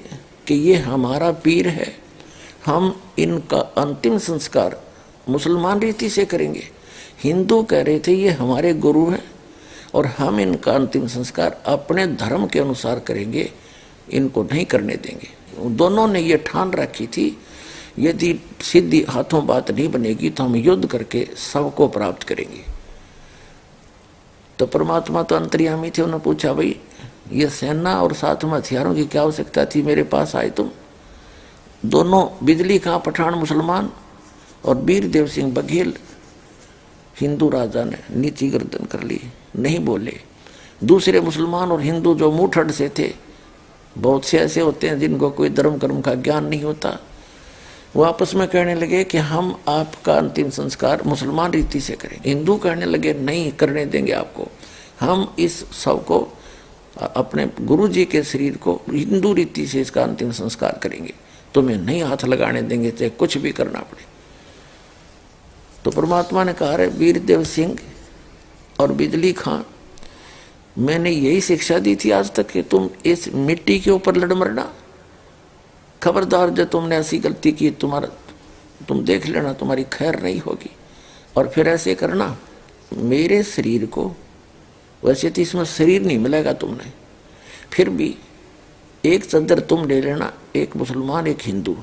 कि ये हमारा पीर है, हम इनका अंतिम संस्कार मुसलमान रीति से करेंगे। हिंदू कह रहे थे ये हमारे गुरु हैं और हम इनका अंतिम संस्कार अपने धर्म के अनुसार करेंगे, इनको नहीं करने देंगे। दोनों ने ये ठान रखी थी यदि सीधी हाथों बात नहीं बनेगी तो हम युद्ध करके सबको प्राप्त करेंगे। तो परमात्मा तो अंतर्यामी थे, उन्होंने पूछा भाई ये सेना और साथ में हथियारों की क्या आवश्यकता थी, मेरे पास आए तुम। दोनों बिजली खां पठान मुसलमान और वीर देव सिंह बघेल हिंदू राजा ने नीची गर्दन कर ली, नहीं बोले। दूसरे मुसलमान और हिंदू जो मुठड़ से थे, बहुत से ऐसे होते हैं जिनको कोई धर्म कर्म का ज्ञान नहीं होता, वो आपस में कहने लगे कि हम आपका अंतिम संस्कार मुसलमान रीति से करें। हिंदू कहने लगे नहीं करने देंगे आपको, हम इस शव को अपने गुरु जी के शरीर को हिंदू रीति से इसका अंतिम संस्कार करेंगे, तुम्हें नहीं हाथ लगाने देंगे चाहे कुछ भी करना पड़े। तो परमात्मा ने कहा रे वीरदेव सिंह और बिजली खां, मैंने यही शिक्षा दी थी आज तक कि तुम इस मिट्टी के ऊपर लड़ मरना। खबरदार जो तुमने ऐसी गलती की तुम देख लेना तुम्हारी खैर नहीं होगी। और फिर ऐसे करना मेरे शरीर को, वैसे तो इसमें शरीर नहीं मिलेगा तुमने, फिर भी एक चद्दर तुम ले लेना, एक मुसलमान एक हिंदू,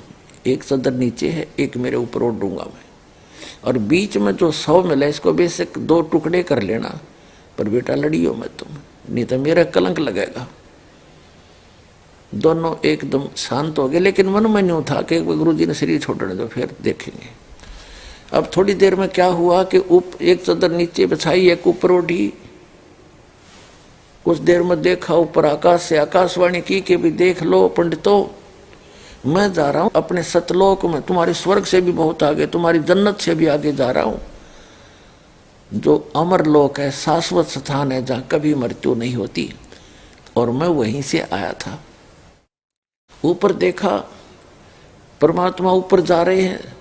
एक चद्दर नीचे है एक मेरे ऊपर ओढ़ दूंगा मैं, और बीच में जो 100 मिला इसको बेशक 2 टुकड़े कर लेना, पर बेटा लड़ियो मत तुम, नहीं तो मेरा कलंक लगेगा। दोनों एकदम शांत हो गए, लेकिन मन में न्यू था कि गुरु जी ने शरीर छोड़ने दो फिर देखेंगे। अब थोड़ी देर में क्या हुआ कि एक चद्दर नीचे बिछाई एक ऊपर ओढ़ी। कुछ देर में देखा ऊपर आकाश से आकाशवाणी की कि भी देख लो पंडितों, मैं जा रहा हूं अपने सतलोक में, तुम्हारे स्वर्ग से भी बहुत आगे, तुम्हारी जन्नत से भी आगे जा रहा हूं, जो अमर लोक है, शाश्वत स्थान है जहां कभी मृत्यु नहीं होती, और मैं वहीं से आया था। ऊपर देखा परमात्मा ऊपर जा रहे हैं,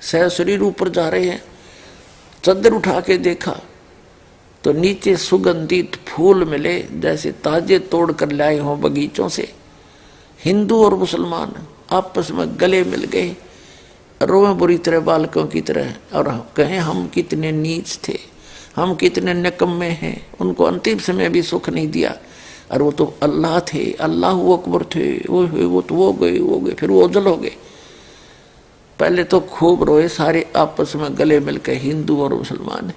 सह शरीर ऊपर जा रहे हैं। चद्दर उठा के देखा तो नीचे सुगंधित फूल मिले जैसे ताजे तोड़ कर लाए हों बगीचों से। हिंदू और मुसलमान आपस में गले मिल गए, रोए बुरी तरह बालकों की तरह, और कहें हम कितने नीच थे, हम कितने निकम्मे हैं। उनको अंतिम समय भी सुख नहीं दिया, और वो तो अल्लाह थे, अल्लाह अकबर थे, वो तो वो गए, फिर वो ओझल हो गए। पहले तो खूब रोए सारे आपस में गले मिलकर, हिंदू और मुसलमान।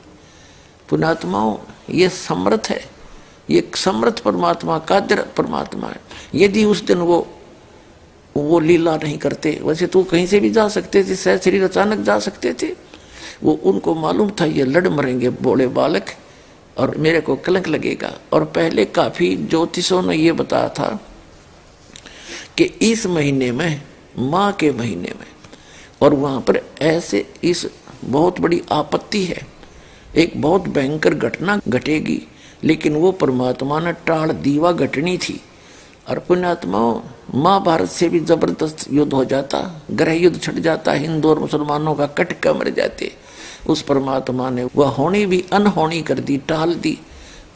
पुण्यात्माओं, ये समर्थ है, ये समर्थ परमात्मा, कादिर परमात्मा है। यदि उस दिन वो लीला नहीं करते, वैसे तो कहीं से भी जा सकते थे, सह शरीर अचानक जा सकते थे, वो उनको मालूम था ये लड़ मरेंगे बोले बालक, और मेरे को कलंक लगेगा। और पहले काफी ज्योतिषों ने ये बताया था कि इस महीने में, माँ के महीने में, और वहां पर ऐसे इस बहुत बड़ी आपत्ति है, एक बहुत भयंकर घटना घटेगी, लेकिन वो परमात्मा ने टाल दीवा घटनी थी। और पुण्यात्माओं, महाभारत से भी जबरदस्त युद्ध हो जाता, ग्रह युद्ध छिड़ जाता, हिंदू और मुसलमानों का कटका मर जाते। उस परमात्मा ने वह होनी भी अनहोनी कर दी, टाल दी।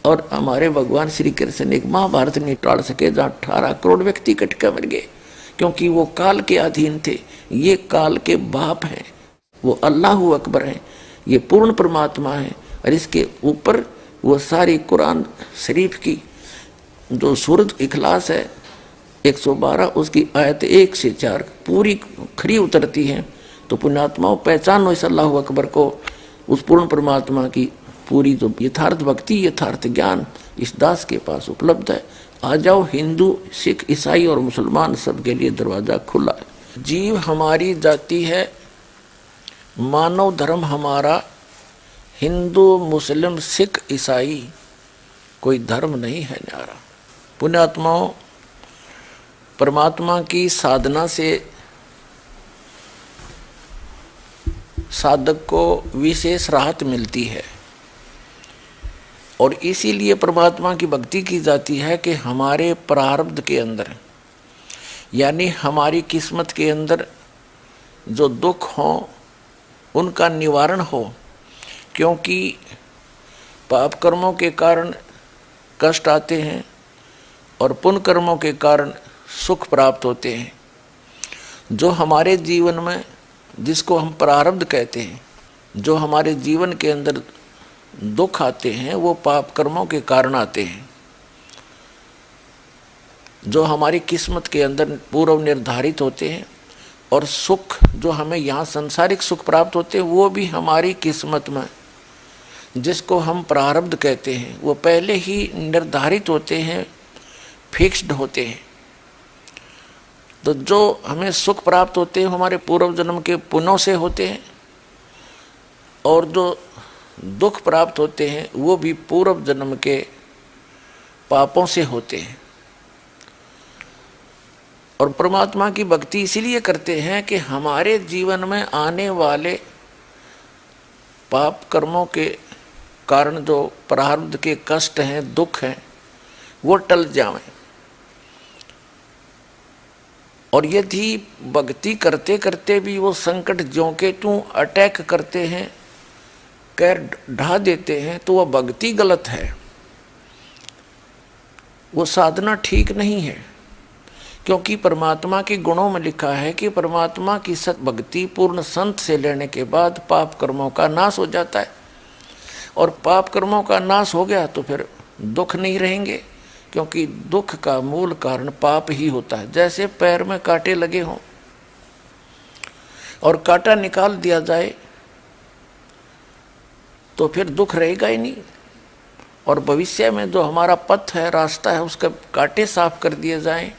और हमारे भगवान श्री कृष्ण एक महाभारत नहीं टाल सके जहाँ 18 करोड़ व्यक्ति कटका मर गए, क्योंकि वो काल के अधीन थे। ये काल के बाप हैं, वो अल्लाह अकबर हैं, ये पूर्ण परमात्मा है। और इसके ऊपर वो सारी कुरान शरीफ की जो सूरत इखलास है 112, उसकी आयत 1 से 4 पूरी खरी उतरती है। तो पुण्यात्माओं, पहचानो इस अल्लाह अकबर को, उस पूर्ण परमात्मा की पूरी जो यथार्थ भक्ति, यथार्थ ज्ञान इस दास के पास उपलब्ध है। आ जाओ, हिंदू, सिख, ईसाई और मुसलमान सबके लिए दरवाजा खुला है। जीव हमारी जाति है, मानव धर्म हमारा, हिंदू मुस्लिम सिख ईसाई कोई धर्म नहीं है न्यारा। पुण्यात्माओं, परमात्मा की साधना से साधक को विशेष राहत मिलती है, और इसीलिए परमात्मा की भक्ति की जाती है कि हमारे प्रारब्ध के अंदर, यानी हमारी किस्मत के अंदर जो दुख हो उनका निवारण हो। क्योंकि पाप कर्मों के कारण कष्ट आते हैं और पुण्य कर्मों के कारण सुख प्राप्त होते हैं। जो हमारे जीवन में, जिसको हम प्रारब्ध कहते हैं, जो हमारे जीवन के अंदर दुख आते हैं वो पाप कर्मों के कारण आते हैं। जो हमारी किस्मत के अंदर पूर्व निर्धारित होते हैं और सुख जो हमें यहाँ सांसारिक सुख प्राप्त होते हैं वो भी हमारी किस्मत में, जिसको हम प्रारब्ध कहते हैं, वो पहले ही निर्धारित होते हैं, फिक्स्ड होते हैं। तो जो हमें सुख प्राप्त होते हैं हमारे पूर्व जन्म के पुण्यों से होते हैं, और जो दुख प्राप्त होते हैं वो भी पूर्व जन्म के पापों से होते हैं। और परमात्मा की भक्ति इसीलिए करते हैं कि हमारे जीवन में आने वाले पाप कर्मों के कारण जो प्रारब्ध के कष्ट हैं, दुख हैं, वो टल जाएं। और यदि भक्ति करते करते भी वो संकट ज्यों के त्यों अटैक करते हैं, कैर ढा देते हैं, तो वह भक्ति गलत है, वो साधना ठीक नहीं है। क्योंकि परमात्मा के गुणों में लिखा है कि परमात्मा की सत भक्ति पूर्ण संत से लेने के बाद पाप कर्मों का नाश हो जाता है। और पाप कर्मों का नाश हो गया तो फिर दुख नहीं रहेंगे, क्योंकि दुख का मूल कारण पाप ही होता है। जैसे पैर में कांटे लगे हों और कांटा निकाल दिया जाए तो फिर दुख रहेगा ही नहीं। और भविष्य में जो हमारा पथ है, रास्ता है, उसके कांटे साफ कर दिए जाएं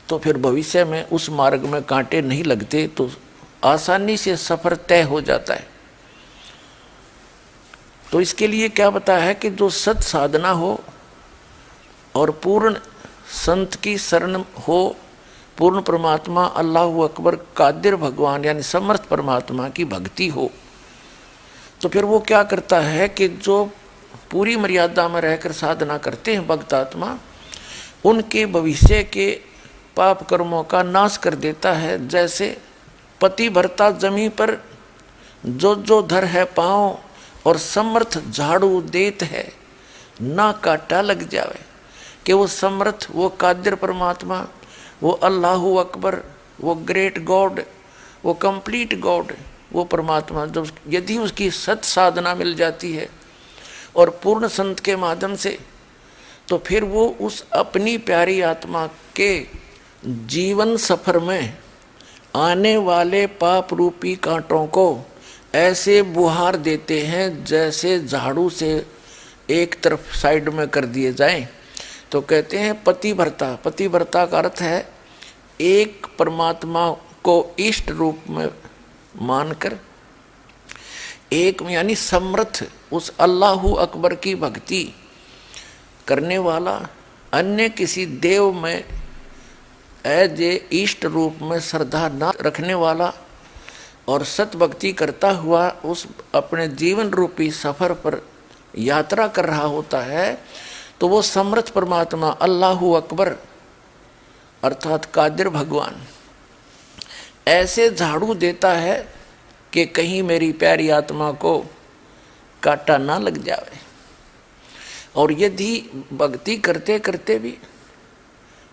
तो फिर भविष्य में उस मार्ग में कांटे नहीं लगते, तो आसानी से सफर तय हो जाता है। तो इसके लिए क्या बताया है कि जो सत साधना हो और पूर्ण संत की शरण हो, पूर्ण परमात्मा अल्लाह अकबर कादिर भगवान यानी समर्थ परमात्मा की भक्ति हो, तो फिर वो क्या करता है कि जो पूरी मर्यादा में रहकर साधना करते हैं भक्त आत्मा, उनके भविष्य के पाप कर्मों का नाश कर देता है। जैसे पति भरता जमीन पर जो जो धर है पाँव, और समर्थ झाड़ू देत है ना काटा लग जावे। कि वो समर्थ, वो कादिर परमात्मा, वो अल्लाहु अकबर, वो ग्रेट गॉड, वो कंप्लीट गॉड, वो परमात्मा जब यदि उसकी सत साधना मिल जाती है और पूर्ण संत के माध्यम से, तो फिर वो उस अपनी प्यारी आत्मा के जीवन सफर में आने वाले पाप रूपी कांटों को ऐसे बुहार देते हैं जैसे झाड़ू से एक तरफ साइड में कर दिए जाएं। तो कहते हैं पति भरता। पति भरता का अर्थ है एक परमात्मा को इष्ट रूप में मानकर, एक यानी समर्थ उस अल्लाहु अकबर की भक्ति करने वाला, अन्य किसी देव में एज ए इष्ट रूप में श्रद्धा न रखने वाला, और सत भक्ति करता हुआ उस अपने जीवन रूपी सफर पर यात्रा कर रहा होता है, तो वो समर्थ परमात्मा अल्लाहु अकबर अर्थात कादिर भगवान ऐसे झाड़ू देता है कि कहीं मेरी प्यारी आत्मा को कांटा ना लग जावे। और यदि भक्ति करते करते भी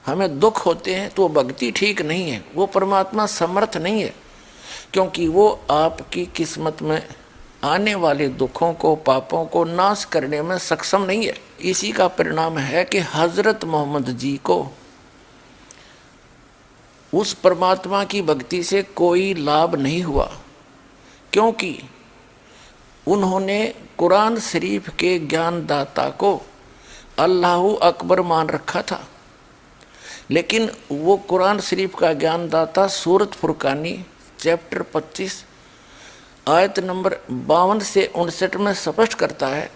हमें दुख होते हैं तो भक्ति ठीक नहीं है, वो परमात्मा समर्थ नहीं है, क्योंकि वो आपकी किस्मत में आने वाले दुखों को, पापों को नाश करने में सक्षम नहीं है। इसी का परिणाम है कि हजरत मोहम्मद जी को उस परमात्मा की भक्ति से कोई लाभ नहीं हुआ, क्योंकि उन्होंने कुरान शरीफ के ज्ञानदाता को अल्लाहु अकबर मान रखा था। लेकिन वो कुरान शरीफ का ज्ञानदाता सूरत फुरकानी चैप्टर 25 आयत नंबर 52 से 59 में स्पष्ट करता है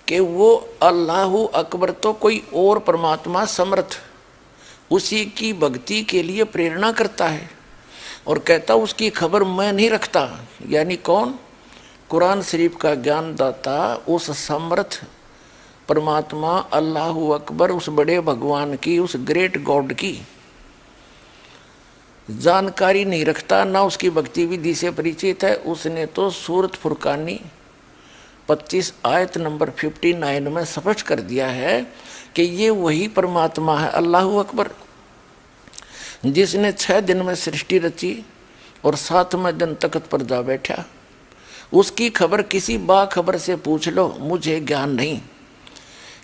कि वो अल्लाहु अकबर तो कोई और परमात्मा समर्थ उसी की भक्ति के लिए प्रेरणा करता है, और कहता उसकी खबर मैं नहीं रखता। यानी कौन? कुरान शरीफ का ज्ञानदाता उस समर्थ परमात्मा अल्लाहु अकबर, उस बड़े भगवान की, उस ग्रेट गॉड की जानकारी नहीं रखता, ना उसकी भक्ति विधि से परिचित है। उसने तो सूरत फुरकानी 25 आयत नंबर 59 में स्पष्ट कर दिया है कि ये वही परमात्मा है अल्लाहु अकबर, जिसने 6 दिन में सृष्टि रची और 7वें दिन तख्त पर जा बैठा। उसकी खबर किसी बाखबर से पूछ लो, मुझे ज्ञान नहीं।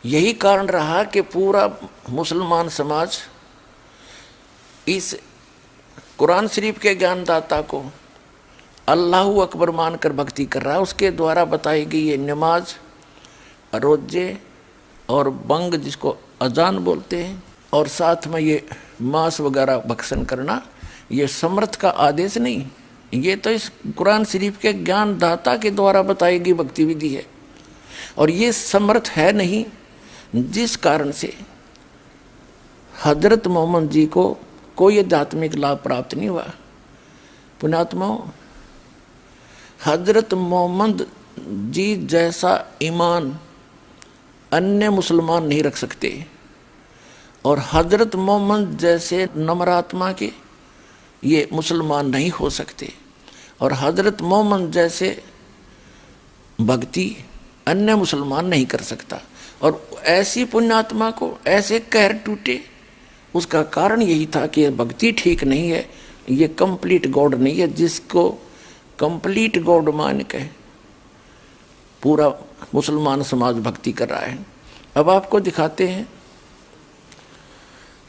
यही कारण रहा कि पूरा मुसलमान समाज इस कुरान शरीफ के ज्ञानदाता को अल्लाहू अकबर मानकर भक्ति कर रहा है, उसके द्वारा बताई गई ये नमाज, रोजे और बंग जिसको अजान बोलते हैं, और साथ में ये मांस वगैरह भक्षण करना, ये समर्थ का आदेश नहीं, ये तो इस कुरान शरीफ के ज्ञानदाता के द्वारा बताई गई भक्ति विधि है। और ये समर्थ है नहीं, जिस कारण से हजरत मोहम्मद जी को कोई आध्यात्मिक लाभ प्राप्त नहीं हुआ। पुण्यात्माओं, हजरत मोहम्मद जी जैसा ईमान अन्य मुसलमान नहीं रख सकते, और हजरत मोहम्मद जैसे नम्रात्मा के ये मुसलमान नहीं हो सकते, और हजरत मोहम्मद जैसे भक्ति अन्य मुसलमान नहीं कर सकता। और ऐसी पुण्यात्मा को ऐसे कहर टूटे, उसका कारण यही था कि ये भक्ति ठीक नहीं है, ये कंप्लीट गॉड नहीं है, जिसको कंप्लीट गॉड मान के पूरा मुसलमान समाज भक्ति कर रहा है। अब आपको दिखाते हैं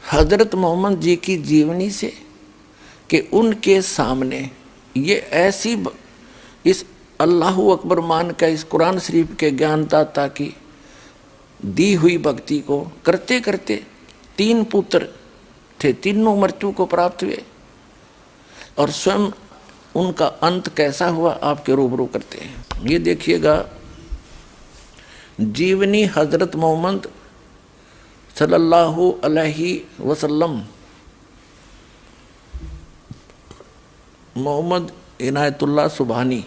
हजरत मोहम्मद जी की जीवनी से कि उनके सामने ये ऐसी इस अल्लाहू अकबर मान का इस कुरान शरीफ के ज्ञानदाता की दी हुई भक्ति को करते करते 3 पुत्र थे, तीनों मृत्यु को प्राप्त हुए, और स्वयं उनका अंत कैसा हुआ आपके रूबरू करते हैं। ये देखिएगा जीवनी हजरत मोहम्मद सल्लल्लाहु अलैहि वसल्लम, मोहम्मद इनायतुल्लाह सुबहानी।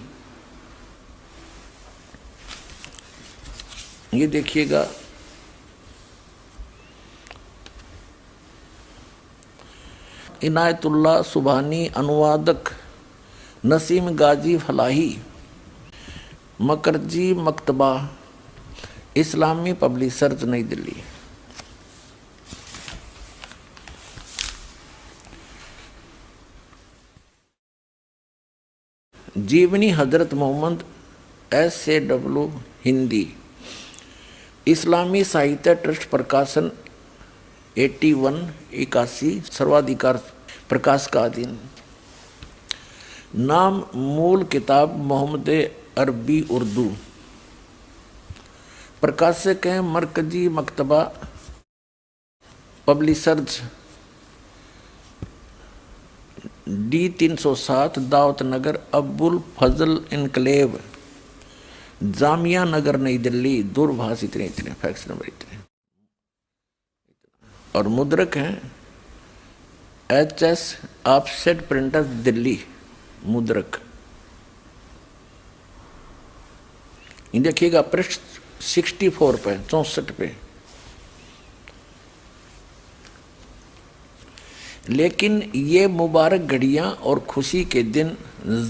ये देखिएगा इनायतुल्लाह सुबहानी, अनुवादक नसीम गाजी फलाही, मकरजी मकतबा, इस्लामी पब्लिशर्स, नई दिल्ली। जीवनी हजरत मोहम्मद, SAW हिंदी, इस्लामी साहित्य ट्रस्ट प्रकाशन 81 सर्वाधिकार प्रकाश का अधीन। नाम मूल किताब मोहम्मद अरबी उर्दू, प्रकाशक हैं मरकजी मकतबा पब्लिशर्स, D307 दावत नगर, अब्बुल फजल इनकलेव, जामिया नगर, नई दिल्ली। दूरभाष इतने फैक्स नंबर इतने। और मुद्रक हैं HS ऑफसेट प्रिंटर्स दिल्ली, मुद्रक। ये देखिएगा पृष्ठ 64 पे, 64 पे। लेकिन ये मुबारक घड़ियां और खुशी के दिन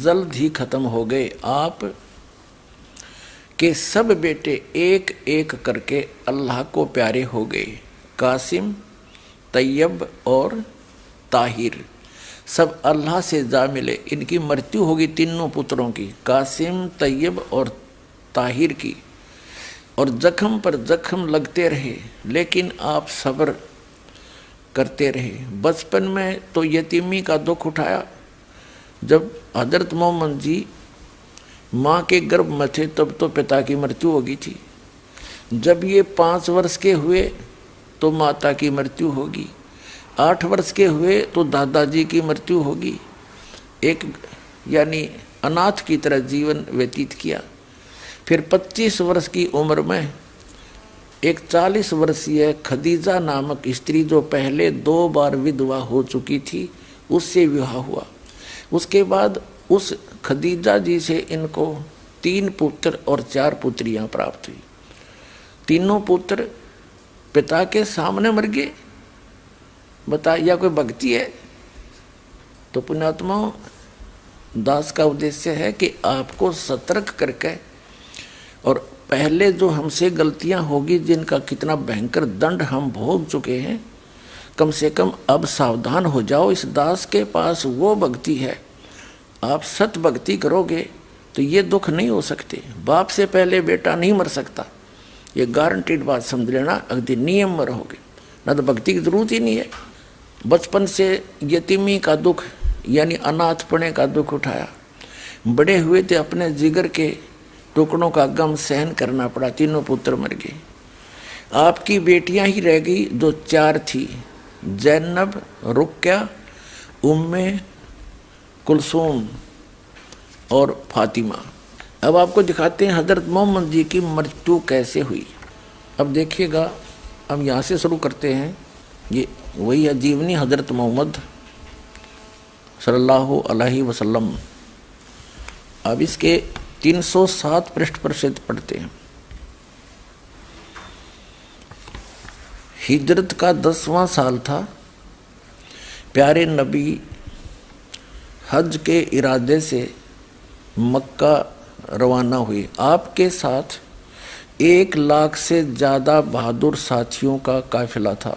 जल्द ही खत्म हो गए। आप के सब बेटे एक एक करके अल्लाह को प्यारे हो गए। कासिम, तैयब और ताहिर सब अल्लाह से जा मिले। इनकी मृत्यु होगी तीनों पुत्रों की, कासिम, तैयब और ताहिर की। और जख्म पर जख्म लगते रहे, लेकिन आप सब्र करते रहे। बचपन में तो यतीमी का दुख उठाया। जब हजरत मोहम्मद जी माँ के गर्भ में थे तब तो पिता की मृत्यु हो गई थी। जब ये 5 वर्ष के हुए तो माता की मृत्यु होगी। 8 वर्ष के हुए तो दादाजी की मृत्यु होगी। एक यानी अनाथ की तरह जीवन व्यतीत किया। फिर 25 वर्ष की उम्र में एक 40 वर्षीय खदीजा नामक स्त्री, जो पहले 2 बार विधवा हो चुकी थी, उससे विवाह हुआ। उसके बाद उस खदीजा जी से इनको 3 पुत्र और 4 पुत्रियां प्राप्त हुई। तीनों पुत्र पिता के सामने मर गए। बता, या कोई भक्ति है? तो पुण्यात्माओं, दास का उद्देश्य है कि आपको सतर्क करके, और पहले जो हमसे गलतियां होगी जिनका कितना भयंकर दंड हम भोग चुके हैं, कम से कम अब सावधान हो जाओ। इस दास के पास वो भक्ति है, आप सत भक्ति करोगे तो ये दुख नहीं हो सकते। बाप से पहले बेटा नहीं मर सकता, ये गारंटीड बात समझ लेना। अगदी नियम में रहोगे ना तो भक्ति की जरूरत ही नहीं है। बचपन से यतीमी का दुख यानी अनाथपने का दुख उठाया। बड़े हुए थे अपने जिगर के टुकड़ों का गम सहन करना पड़ा, तीनों पुत्र मर गए। आपकी बेटियां ही रह गई जो 4 थी, जैनब, रुक्या, उम्मे कुलसूम और फातिमा। अब आपको दिखाते हैं हजरत मोहम्मद जी की मृत्यु कैसे हुई। अब देखिएगा, अब यहाँ से शुरू करते हैं। ये वही है जीवनी हजरत मोहम्मद सल्लल्लाहु अलैहि वसल्लम। अब इसके 307 पृष्ठ पर से पढ़ते हैं। हिजरत का 10वां साल था। प्यारे नबी हज के इरादे से मक्का रवाना हुए। आपके साथ 1 लाख से ज़्यादा बहादुर साथियों का काफिला था।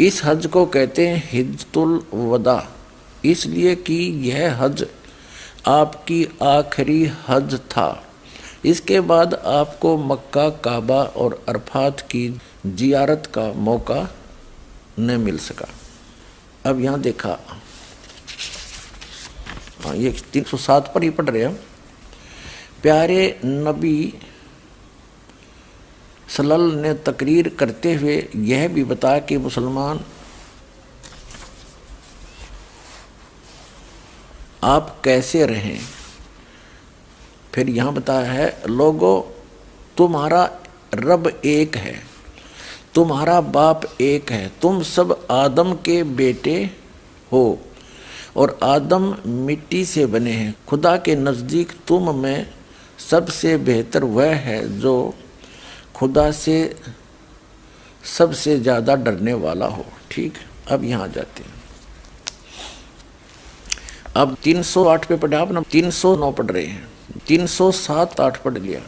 इस हज को कहते हैं हिज्जतुल वदा, इसलिए कि यह हज आपकी आखिरी हज था। इसके बाद आपको मक्का, काबा और अरफात की जियारत का मौका न मिल सका। अब यहाँ देखा, ये 307 पर ही पढ़ रहे हैं। प्यारे नबी सल्लल्लाहु ने तकरीर करते हुए यह भी बताया कि मुसलमान आप कैसे रहें। फिर यहाँ बताया है, लोगों तुम्हारा रब एक है, तुम्हारा बाप एक है, तुम सब आदम के बेटे हो और आदम मिट्टी से बने हैं। खुदा के नज़दीक तुम में सबसे बेहतर वह है जो खुदा से सबसे ज़्यादा डरने वाला हो। ठीक, अब यहाँ जाते हैं। अब 308 पे पढ़ा, आप ना 309 पढ़ रहे हैं, 307-8 पढ़ लिया।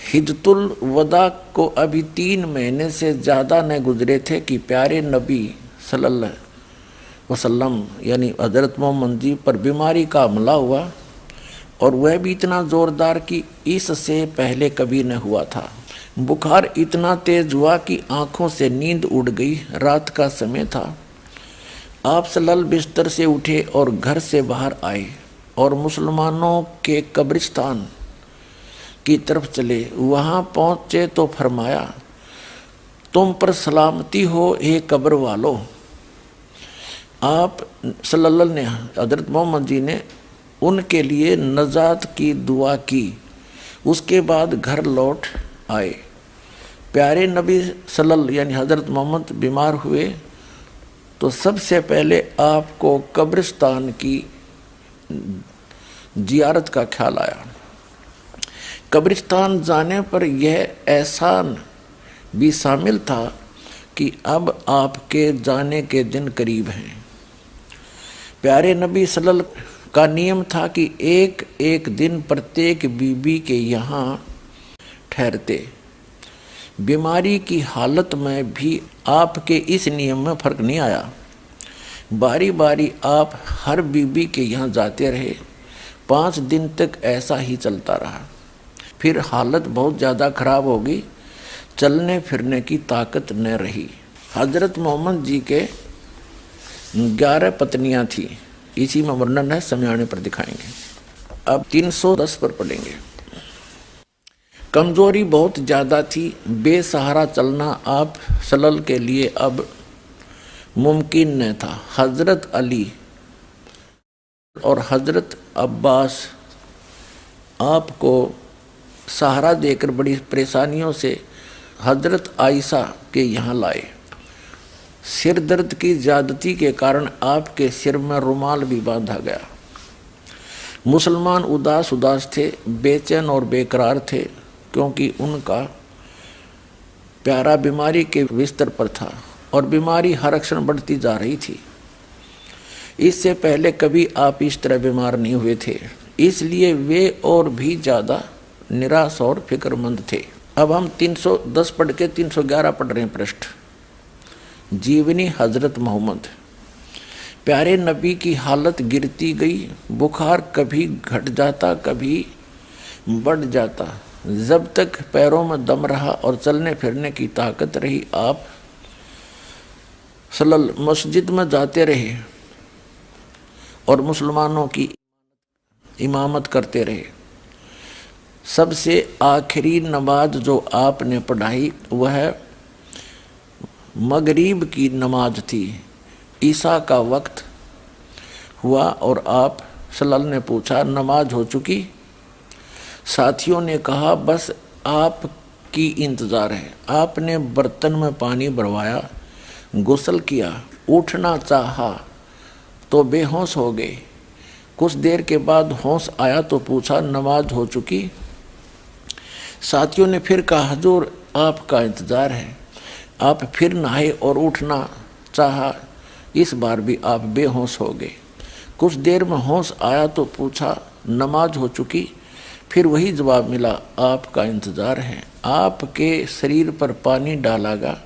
हिज्जतुल वदा को अभी 3 महीने से ज़्यादा न गुजरे थे कि प्यारे नबी सल्लल्लाहु वसल्लम यानी हज़रत मोहम्मद जी पर बीमारी का हमला हुआ, और वह भी इतना ज़ोरदार कि इससे पहले कभी न हुआ था। बुखार इतना तेज हुआ कि आँखों से नींद उड़ गई। रात का समय था। आप सल्लल्लाहु बिस्तर से उठे और घर से बाहर आए और मुसलमानों के कब्रिस्तान की तरफ चले। वहाँ पहुँचे तो फरमाया, तुम पर सलामती हो हे कब्र वालों। आप सल्लल्लाहु ने हज़रत मोहम्मद जी ने उनके लिए नजात की दुआ की। उसके बाद घर लौट आए। प्यारे नबी सल्लल्लाहु यानी हज़रत मोहम्मद बीमार हुए तो सबसे पहले आपको कब्रिस्तान की जियारत का ख्याल आया। कब्रिस्तान जाने पर यह एहसान भी शामिल था कि अब आपके जाने के दिन करीब हैं। प्यारे नबी सल्लल्लाहु का नियम था कि एक एक दिन प्रत्येक बीबी के यहाँ ठहरते। बीमारी की हालत में भी आपके इस नियम में फर्क नहीं आया। बारी बारी आप हर बीबी के यहाँ जाते रहे। 5 दिन तक ऐसा ही चलता रहा। फिर हालत बहुत ज़्यादा खराब हो गई, चलने फिरने की ताकत न रही। हज़रत मोहम्मद जी के 11 पत्नियां थी। इसी में वर्णन है, समय आने पर दिखाएंगे। अब 310 पर पढ़ेंगे। कमजोरी बहुत ज़्यादा थी। बेसहारा चलना आप सल्लल्लाहु के लिए अब मुमकिन न था। हज़रत अली और हज़रत अब्बास आपको सहारा देकर बड़ी परेशानियों से हज़रत आयशा के यहाँ लाए। सिर दर्द की ज़्यादती के कारण आपके सिर में रुमाल भी बांधा गया। मुसलमान उदास थे, बेचैन और बेकरार थे, क्योंकि उनका प्यारा बीमारी के बिस्तर पर था और बीमारी हर क्षण बढ़ती जा रही थी। इससे पहले कभी आप इस तरह बीमार नहीं हुए थे, इसलिए वे और भी ज़्यादा निराश और फिक्रमंद थे। अब हम 310 पढ़ के 311 पढ़ रहे हैं पृष्ठ। जीवनी हज़रत मोहम्मद। प्यारे नबी की हालत गिरती गई। बुखार कभी घट जाता, कभी बढ़ जाता। जब तक पैरों में दम रहा और चलने फिरने की ताकत रही, आप सल्लल्लाहु मस्जिद में जाते रहे और मुसलमानों की इमामत करते रहे। सबसे आखिरी नमाज जो आपने पढ़ाई वह मगरिब की नमाज थी। ईसा का वक्त हुआ और आप सल्लल्लाहु ने पूछा नमाज हो चुकी? साथियों ने कहा बस आपकी इंतज़ार है। आपने बर्तन में पानी भरवाया, गुस्ल किया, उठना चाहा तो बेहोश हो गए। कुछ देर के बाद होश आया तो पूछा नमाज हो चुकी? साथियों ने फिर कहा हुजूर आपका इंतज़ार है। आप फिर नहाए और उठना चाहा, इस बार भी आप बेहोश हो गए। कुछ देर में होश आया तो पूछा नमाज हो चुकी? फिर वही जवाब मिला आपका इंतज़ार है। आपके शरीर पर पानी डाला गया,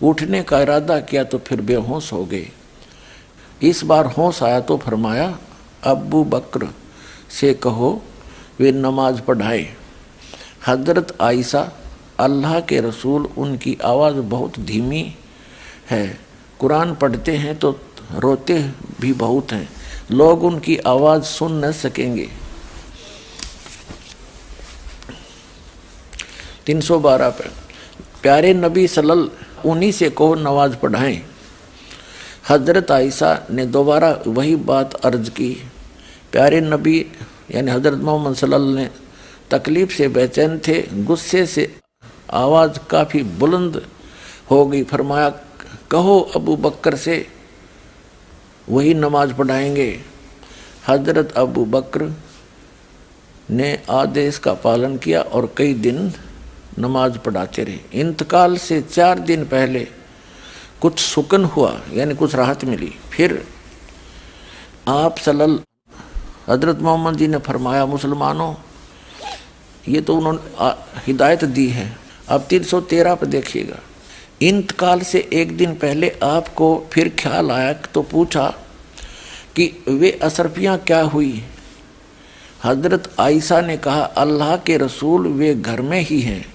उठने का इरादा किया तो फिर बेहोश हो गए। इस बार होश आया तो फरमाया अबू बकर से कहो वे नमाज पढ़ाए। हज़रत आयशा अल्लाह के रसूल उनकी आवाज़ बहुत धीमी है, कुरान पढ़ते हैं तो रोते भी बहुत हैं, लोग उनकी आवाज़ सुन न सकेंगे। 312 पे प्यारे नबी सल्लल्लाहु उन्हीं से कहो नमाज पढ़ाएं। हज़रत आयशा ने दोबारा वही बात अर्ज की। प्यारे नबी यानी हज़रत मोहम्मद सल्लल्लाहु ने तकलीफ़ से बेचैन थे, गुस्से से आवाज़ काफ़ी बुलंद हो गई। फरमाया कहो अबू बकर से वही नमाज पढ़ाएंगे। हज़रत अबू बकर ने आदेश का पालन किया और कई दिन नमाज पढ़ाते रहे। इंतकाल से 4 दिन पहले कुछ सुकन हुआ यानी कुछ राहत मिली। फिर आप सल्लल्लाहु हज़रत मोहम्मद जी ने फरमाया मुसलमानों, ये तो उन्होंने हिदायत दी है। अब 313 पर देखिएगा। इंतकाल से 1 दिन पहले आपको फिर ख्याल आया तो पूछा कि वे अशरफियाँ क्या हुई? हज़रत आयशा ने कहा अल्लाह के रसूल वे घर में ही हैं।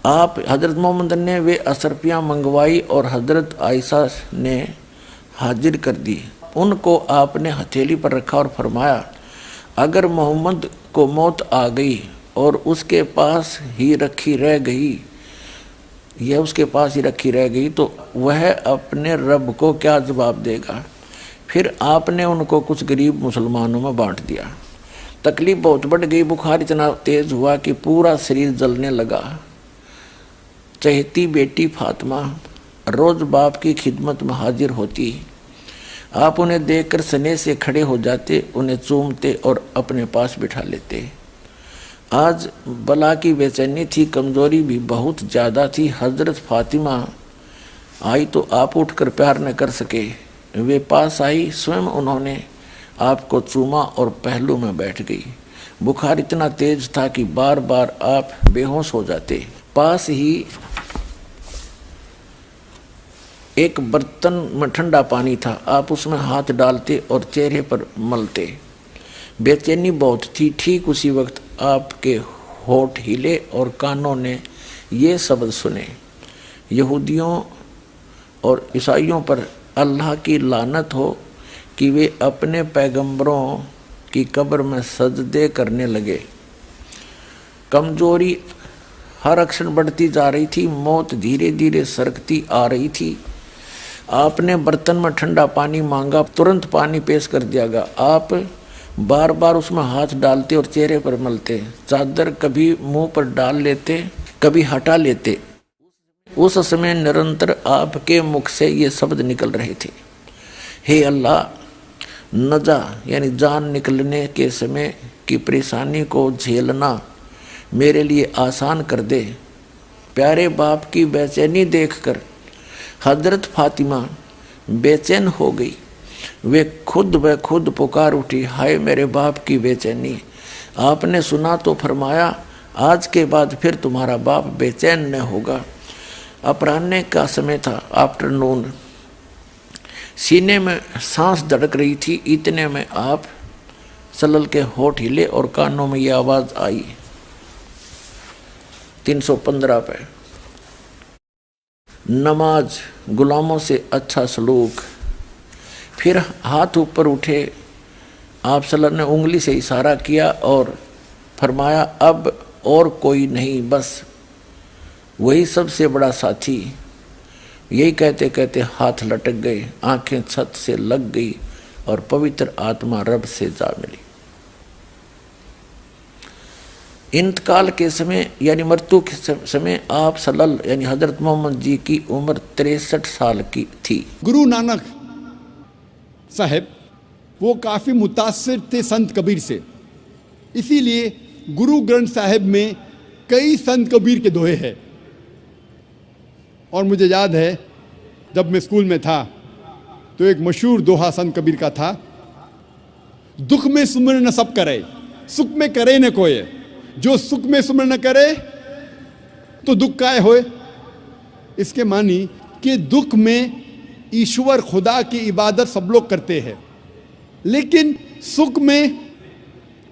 आप हज़रत मोहम्मद ने वे अशरफियाँ मंगवाई और हज़रत आयशा ने हाजिर कर दी। उनको आपने हथेली पर रखा और फरमाया अगर मोहम्मद को मौत आ गई और उसके पास ही रखी रह गई, यह उसके पास ही रखी रह गई तो वह अपने रब को क्या जवाब देगा? फिर आपने उनको कुछ गरीब मुसलमानों में बांट दिया। तकलीफ बहुत बढ़ गई, बुखार इतना तेज़ हुआ कि पूरा शरीर जलने लगा। चहेती बेटी फातिमा रोज़ बाप की खिदमत में हाजिर होती। आप उन्हें देखकर स्नेह से खड़े हो जाते, उन्हें चूमते और अपने पास बिठा लेते। आज बला की बेचैनी थी, कमज़ोरी भी बहुत ज़्यादा थी। हज़रत फातिमा आई तो आप उठकर प्यार न कर सके। वे पास आई, स्वयं उन्होंने आपको चूमा और पहलू में बैठ गई। बुखार इतना तेज था कि बार बार आप बेहोश हो जाते। पास ही एक बर्तन में ठंडा पानी था, आप उसमें हाथ डालते और चेहरे पर मलते। बेचैनी बहुत थी। ठीक उसी वक्त आपके होठ हिले और कानों ने ये शब्द सुने, यहूदियों और ईसाइयों पर अल्लाह की लानत हो कि वे अपने पैगंबरों की कब्र में सजदे करने लगे। कमजोरी हर अक्षण बढ़ती जा रही थी, मौत धीरे धीरे सरकती आ रही थी। आपने बर्तन में ठंडा पानी मांगा, तुरंत पानी पेश कर दिया गया। आप बार बार उसमें हाथ डालते और चेहरे पर मलते। चादर कभी मुंह पर डाल लेते, कभी हटा लेते। उस समय निरंतर आपके मुख से ये शब्द निकल रहे थे, हे अल्लाह, नजा यानी जान निकलने के समय की परेशानी को झेलना मेरे लिए आसान कर दे। प्यारे बाप की बेचैनी देखकर हज़रत फातिमा बेचैन हो गई। वे खुद ब खुद पुकार उठी, हाय मेरे बाप की बेचैनी। आपने सुना तो फरमाया आज के बाद फिर तुम्हारा बाप बेचैन न होगा। अपराह्न का समय था, आफ्टरनून। सीने में सांस धड़क रही थी। इतने में आप सल्लल्लाहु के होठ हिले और कानों में ये आवाज़ आई। 315 पे नमाज, गुलामों से अच्छा सलूक। फिर हाथ ऊपर उठे, आप सल्लल्लाहु अलैहि वसल्लम ने उंगली से इशारा किया और फरमाया अब और कोई नहीं, बस वही सबसे बड़ा साथी। यही कहते कहते हाथ लटक गए, आंखें छत से लग गई और पवित्र आत्मा रब से जा मिली। इंतकाल के समय यानी मृत्यु के समय आप सल्लल्लाहु यानी हजरत मोहम्मद जी की उम्र 63 साल की थी। गुरु नानक साहब वो काफ़ी मुतासिर थे संत कबीर से, इसीलिए गुरु ग्रंथ साहिब में कई संत कबीर के दोहे हैं। और मुझे याद है जब मैं स्कूल में था तो एक मशहूर दोहा संत कबीर का था, दुख में सुमर न सब करे, सुख में करे न कोय, जो सुख में सुमर न करे तो दुख काय होए। इसके मानी कि दुख में ईश्वर खुदा की इबादत सब लोग करते हैं, लेकिन सुख में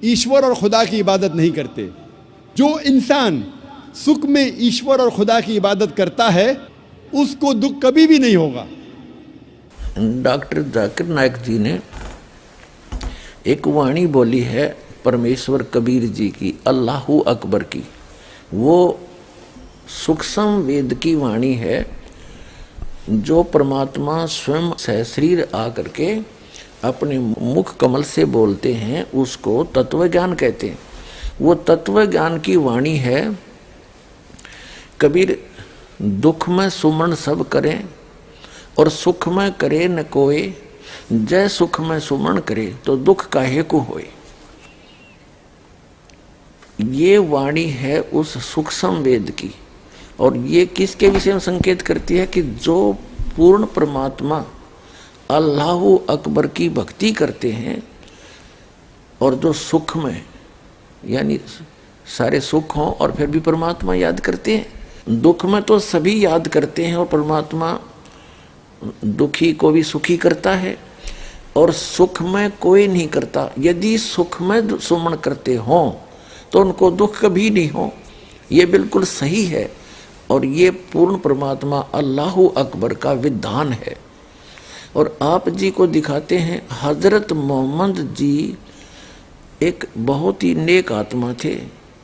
ईश्वर और खुदा की इबादत नहीं करते। जो इंसान सुख में ईश्वर और खुदा की इबादत करता है उसको दुख कभी भी नहीं होगा। डॉक्टर जाकिर नायक जी ने एक वाणी बोली है परमेश्वर कबीर जी की, अल्लाहू अकबर की। वो सूक्ष्म वेद की वाणी है जो परमात्मा स्वयं सहशरीर आकर के अपने मुख कमल से बोलते हैं, उसको तत्व ज्ञान कहते हैं। वो तत्व ज्ञान की वाणी है। कबीर दुख में सुमन सब करें और सुख में करे न कोय, जय सुख में सुमन करे तो दुख काहे को होए। ये वाणी है उस सूक्ष्म वेद की, और ये किसके विषय में संकेत करती है कि जो पूर्ण परमात्मा अल्लाहु अकबर की भक्ति करते हैं और जो सुख में यानी सारे सुख हों और फिर भी परमात्मा याद करते हैं। दुख में तो सभी याद करते हैं और परमात्मा दुखी को भी सुखी करता है, और सुख में कोई नहीं करता। यदि सुख में सुमन करते हों तो उनको दुख कभी नहीं हो। ये बिल्कुल सही है, और ये पूर्ण परमात्मा अल्लाहु अकबर का विधान है। और आप जी को दिखाते हैं, हजरत मोहम्मद जी एक बहुत ही नेक आत्मा थे।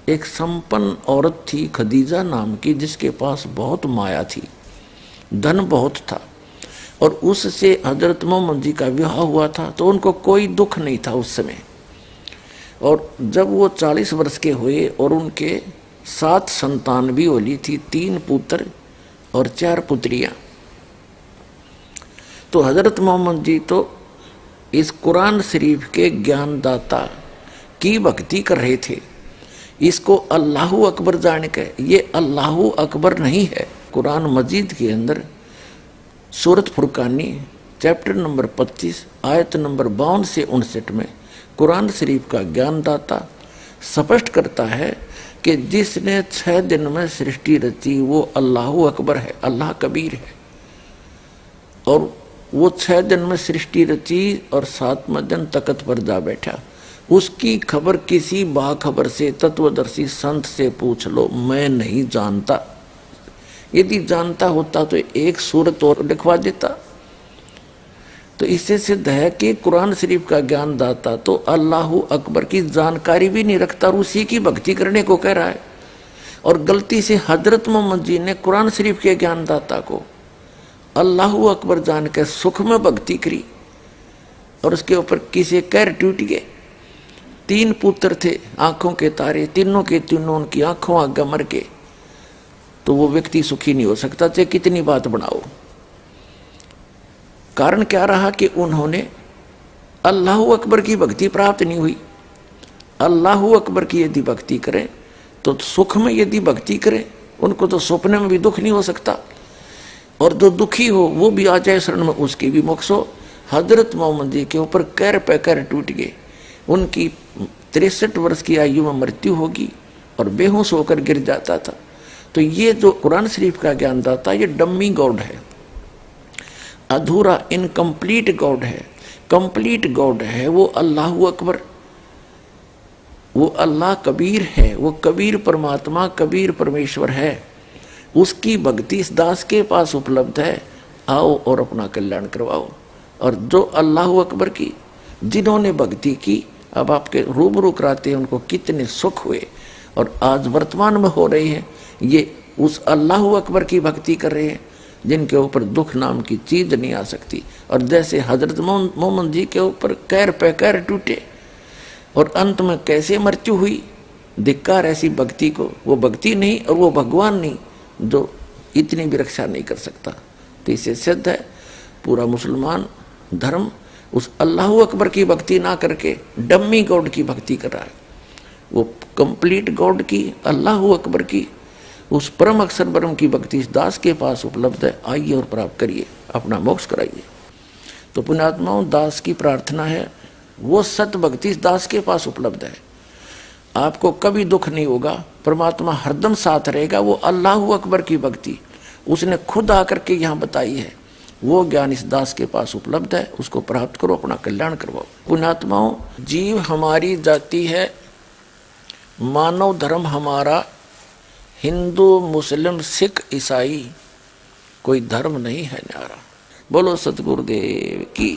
एक संपन्न औरत थी खदीजा नाम की, जिसके पास बहुत माया थी, धन बहुत था, और उससे हजरत मोहम्मद जी का विवाह हुआ था। तो उनको कोई दुख नहीं था उस समय। और जब वो 40 वर्ष के हुए और उनके 7 संतान भी होली थी, 3 पुत्र और 4 पुत्रियां। तो हजरत मोहम्मद जी तो इस कुरान शरीफ के ज्ञानदाता की भक्ति कर रहे थे। इसको अल्लाहु अकबर जान के, ये अल्लाहु अकबर नहीं है। कुरान मजीद के अंदर सूरत फुरकानी चैप्टर नंबर 25 आयत नंबर 52 से 59 में कुरान शरीफ का ज्ञानदाता स्पष्ट करता है कि जिसने 6 दिन में सृष्टि रची वो अल्लाहु अकबर है, अल्लाह कबीर है। और वो 6 दिन में सृष्टि रची और 7वां दिन तख्त पर जा बैठा। उसकी खबर किसी बाखबर से, तत्वदर्शी संत से पूछ लो, मैं नहीं जानता। यदि जानता होता तो एक सूरत और लिखवा देता। तो इससे सिद्ध है कि कुरान शरीफ का ज्ञानदाता तो अल्लाहु अकबर की जानकारी भी नहीं रखता और उसी की भक्ति करने को कह रहा है। और गलती से हजरत मोहम्मद जी ने कुरान शरीफ के ज्ञानदाता को अल्लाहु अकबर जान के सुख में भक्ति करी, और उसके ऊपर किसी कैर टूट गए। 3 पुत्र थे, आंखों के तारे, तीनों के तीनों उनकी आंखों आगे मर गए। तो वो व्यक्ति सुखी नहीं हो सकता, चाहे कितनी बात बनाओ। कारण क्या रहा कि उन्होंने अल्लाहु अकबर की भक्ति प्राप्त नहीं हुई। अल्लाहु अकबर की यदि भक्ति करें तो सुख में यदि भक्ति करें, उनको तो सपने में भी दुख नहीं हो सकता। और जो दुखी हो वो भी आ जाए शरण में, उसकी भी मोक्ष हो। हजरत मोहम्मद जी के ऊपर कैर पे कैर टूट गए। उनकी 63 वर्ष की आयु में मृत्यु होगी और बेहोश होकर गिर जाता था। तो ये जो कुरान शरीफ का ज्ञानदाता, ये डम्मी गॉड है, अधूरा इनकम्प्लीट गॉड है। कंप्लीट गॉड है वो अल्लाहु अकबर, वो अल्लाह कबीर है, वो कबीर परमात्मा, कबीर परमेश्वर है। उसकी भक्ति इस दास के पास उपलब्ध है, आओ और अपना कल्याण करवाओ। और जो अल्लाह अकबर की जिन्होंने भक्ति की, अब आपके रूबरू कराते हैं उनको कितने सुख हुए, और आज वर्तमान में हो रहे हैं, ये उस अल्लाह अकबर की भक्ति कर रहे हैं जिनके ऊपर दुख नाम की चीज नहीं आ सकती। और जैसे हजरत मोहम्मद जी के ऊपर कैर पे कैर टूटे और अंत में कैसे मृत्यु हुई, धिक्कार ऐसी भक्ति को। वो भक्ति नहीं और वो भगवान नहीं जो इतनी भी रक्षा नहीं कर सकता। तो इससे सिद्ध है पूरा मुसलमान धर्म उस अल्लाह अकबर की भक्ति ना करके डम्मी गॉड की भक्ति कर रहा है। वो कंप्लीट गॉड की, अल्लाह अकबर की, उस परम अक्षर ब्रह्म की भक्ति इस दास के पास उपलब्ध है। आइए और प्राप्त करिए, अपना मोक्ष कराइए। तो पुण्यात्माओं, दास की प्रार्थना है वो सत भक्ति इस दास के पास उपलब्ध है। आपको कभी दुख नहीं होगा, परमात्मा हरदम साथ रहेगा। वो अल्लाह अकबर की भक्ति उसने खुद आकर के यहाँ बताई है, वो ज्ञान इस दास के पास उपलब्ध है। उसको प्राप्त करो, अपना कल्याण करवाओ। पुण्यात्माओं, जीव हमारी जाति है, मानव धर्म हमारा हिंदू मुस्लिम सिख ईसाई कोई धर्म नहीं है न्यारा। बोलो सतगुरुदेव की।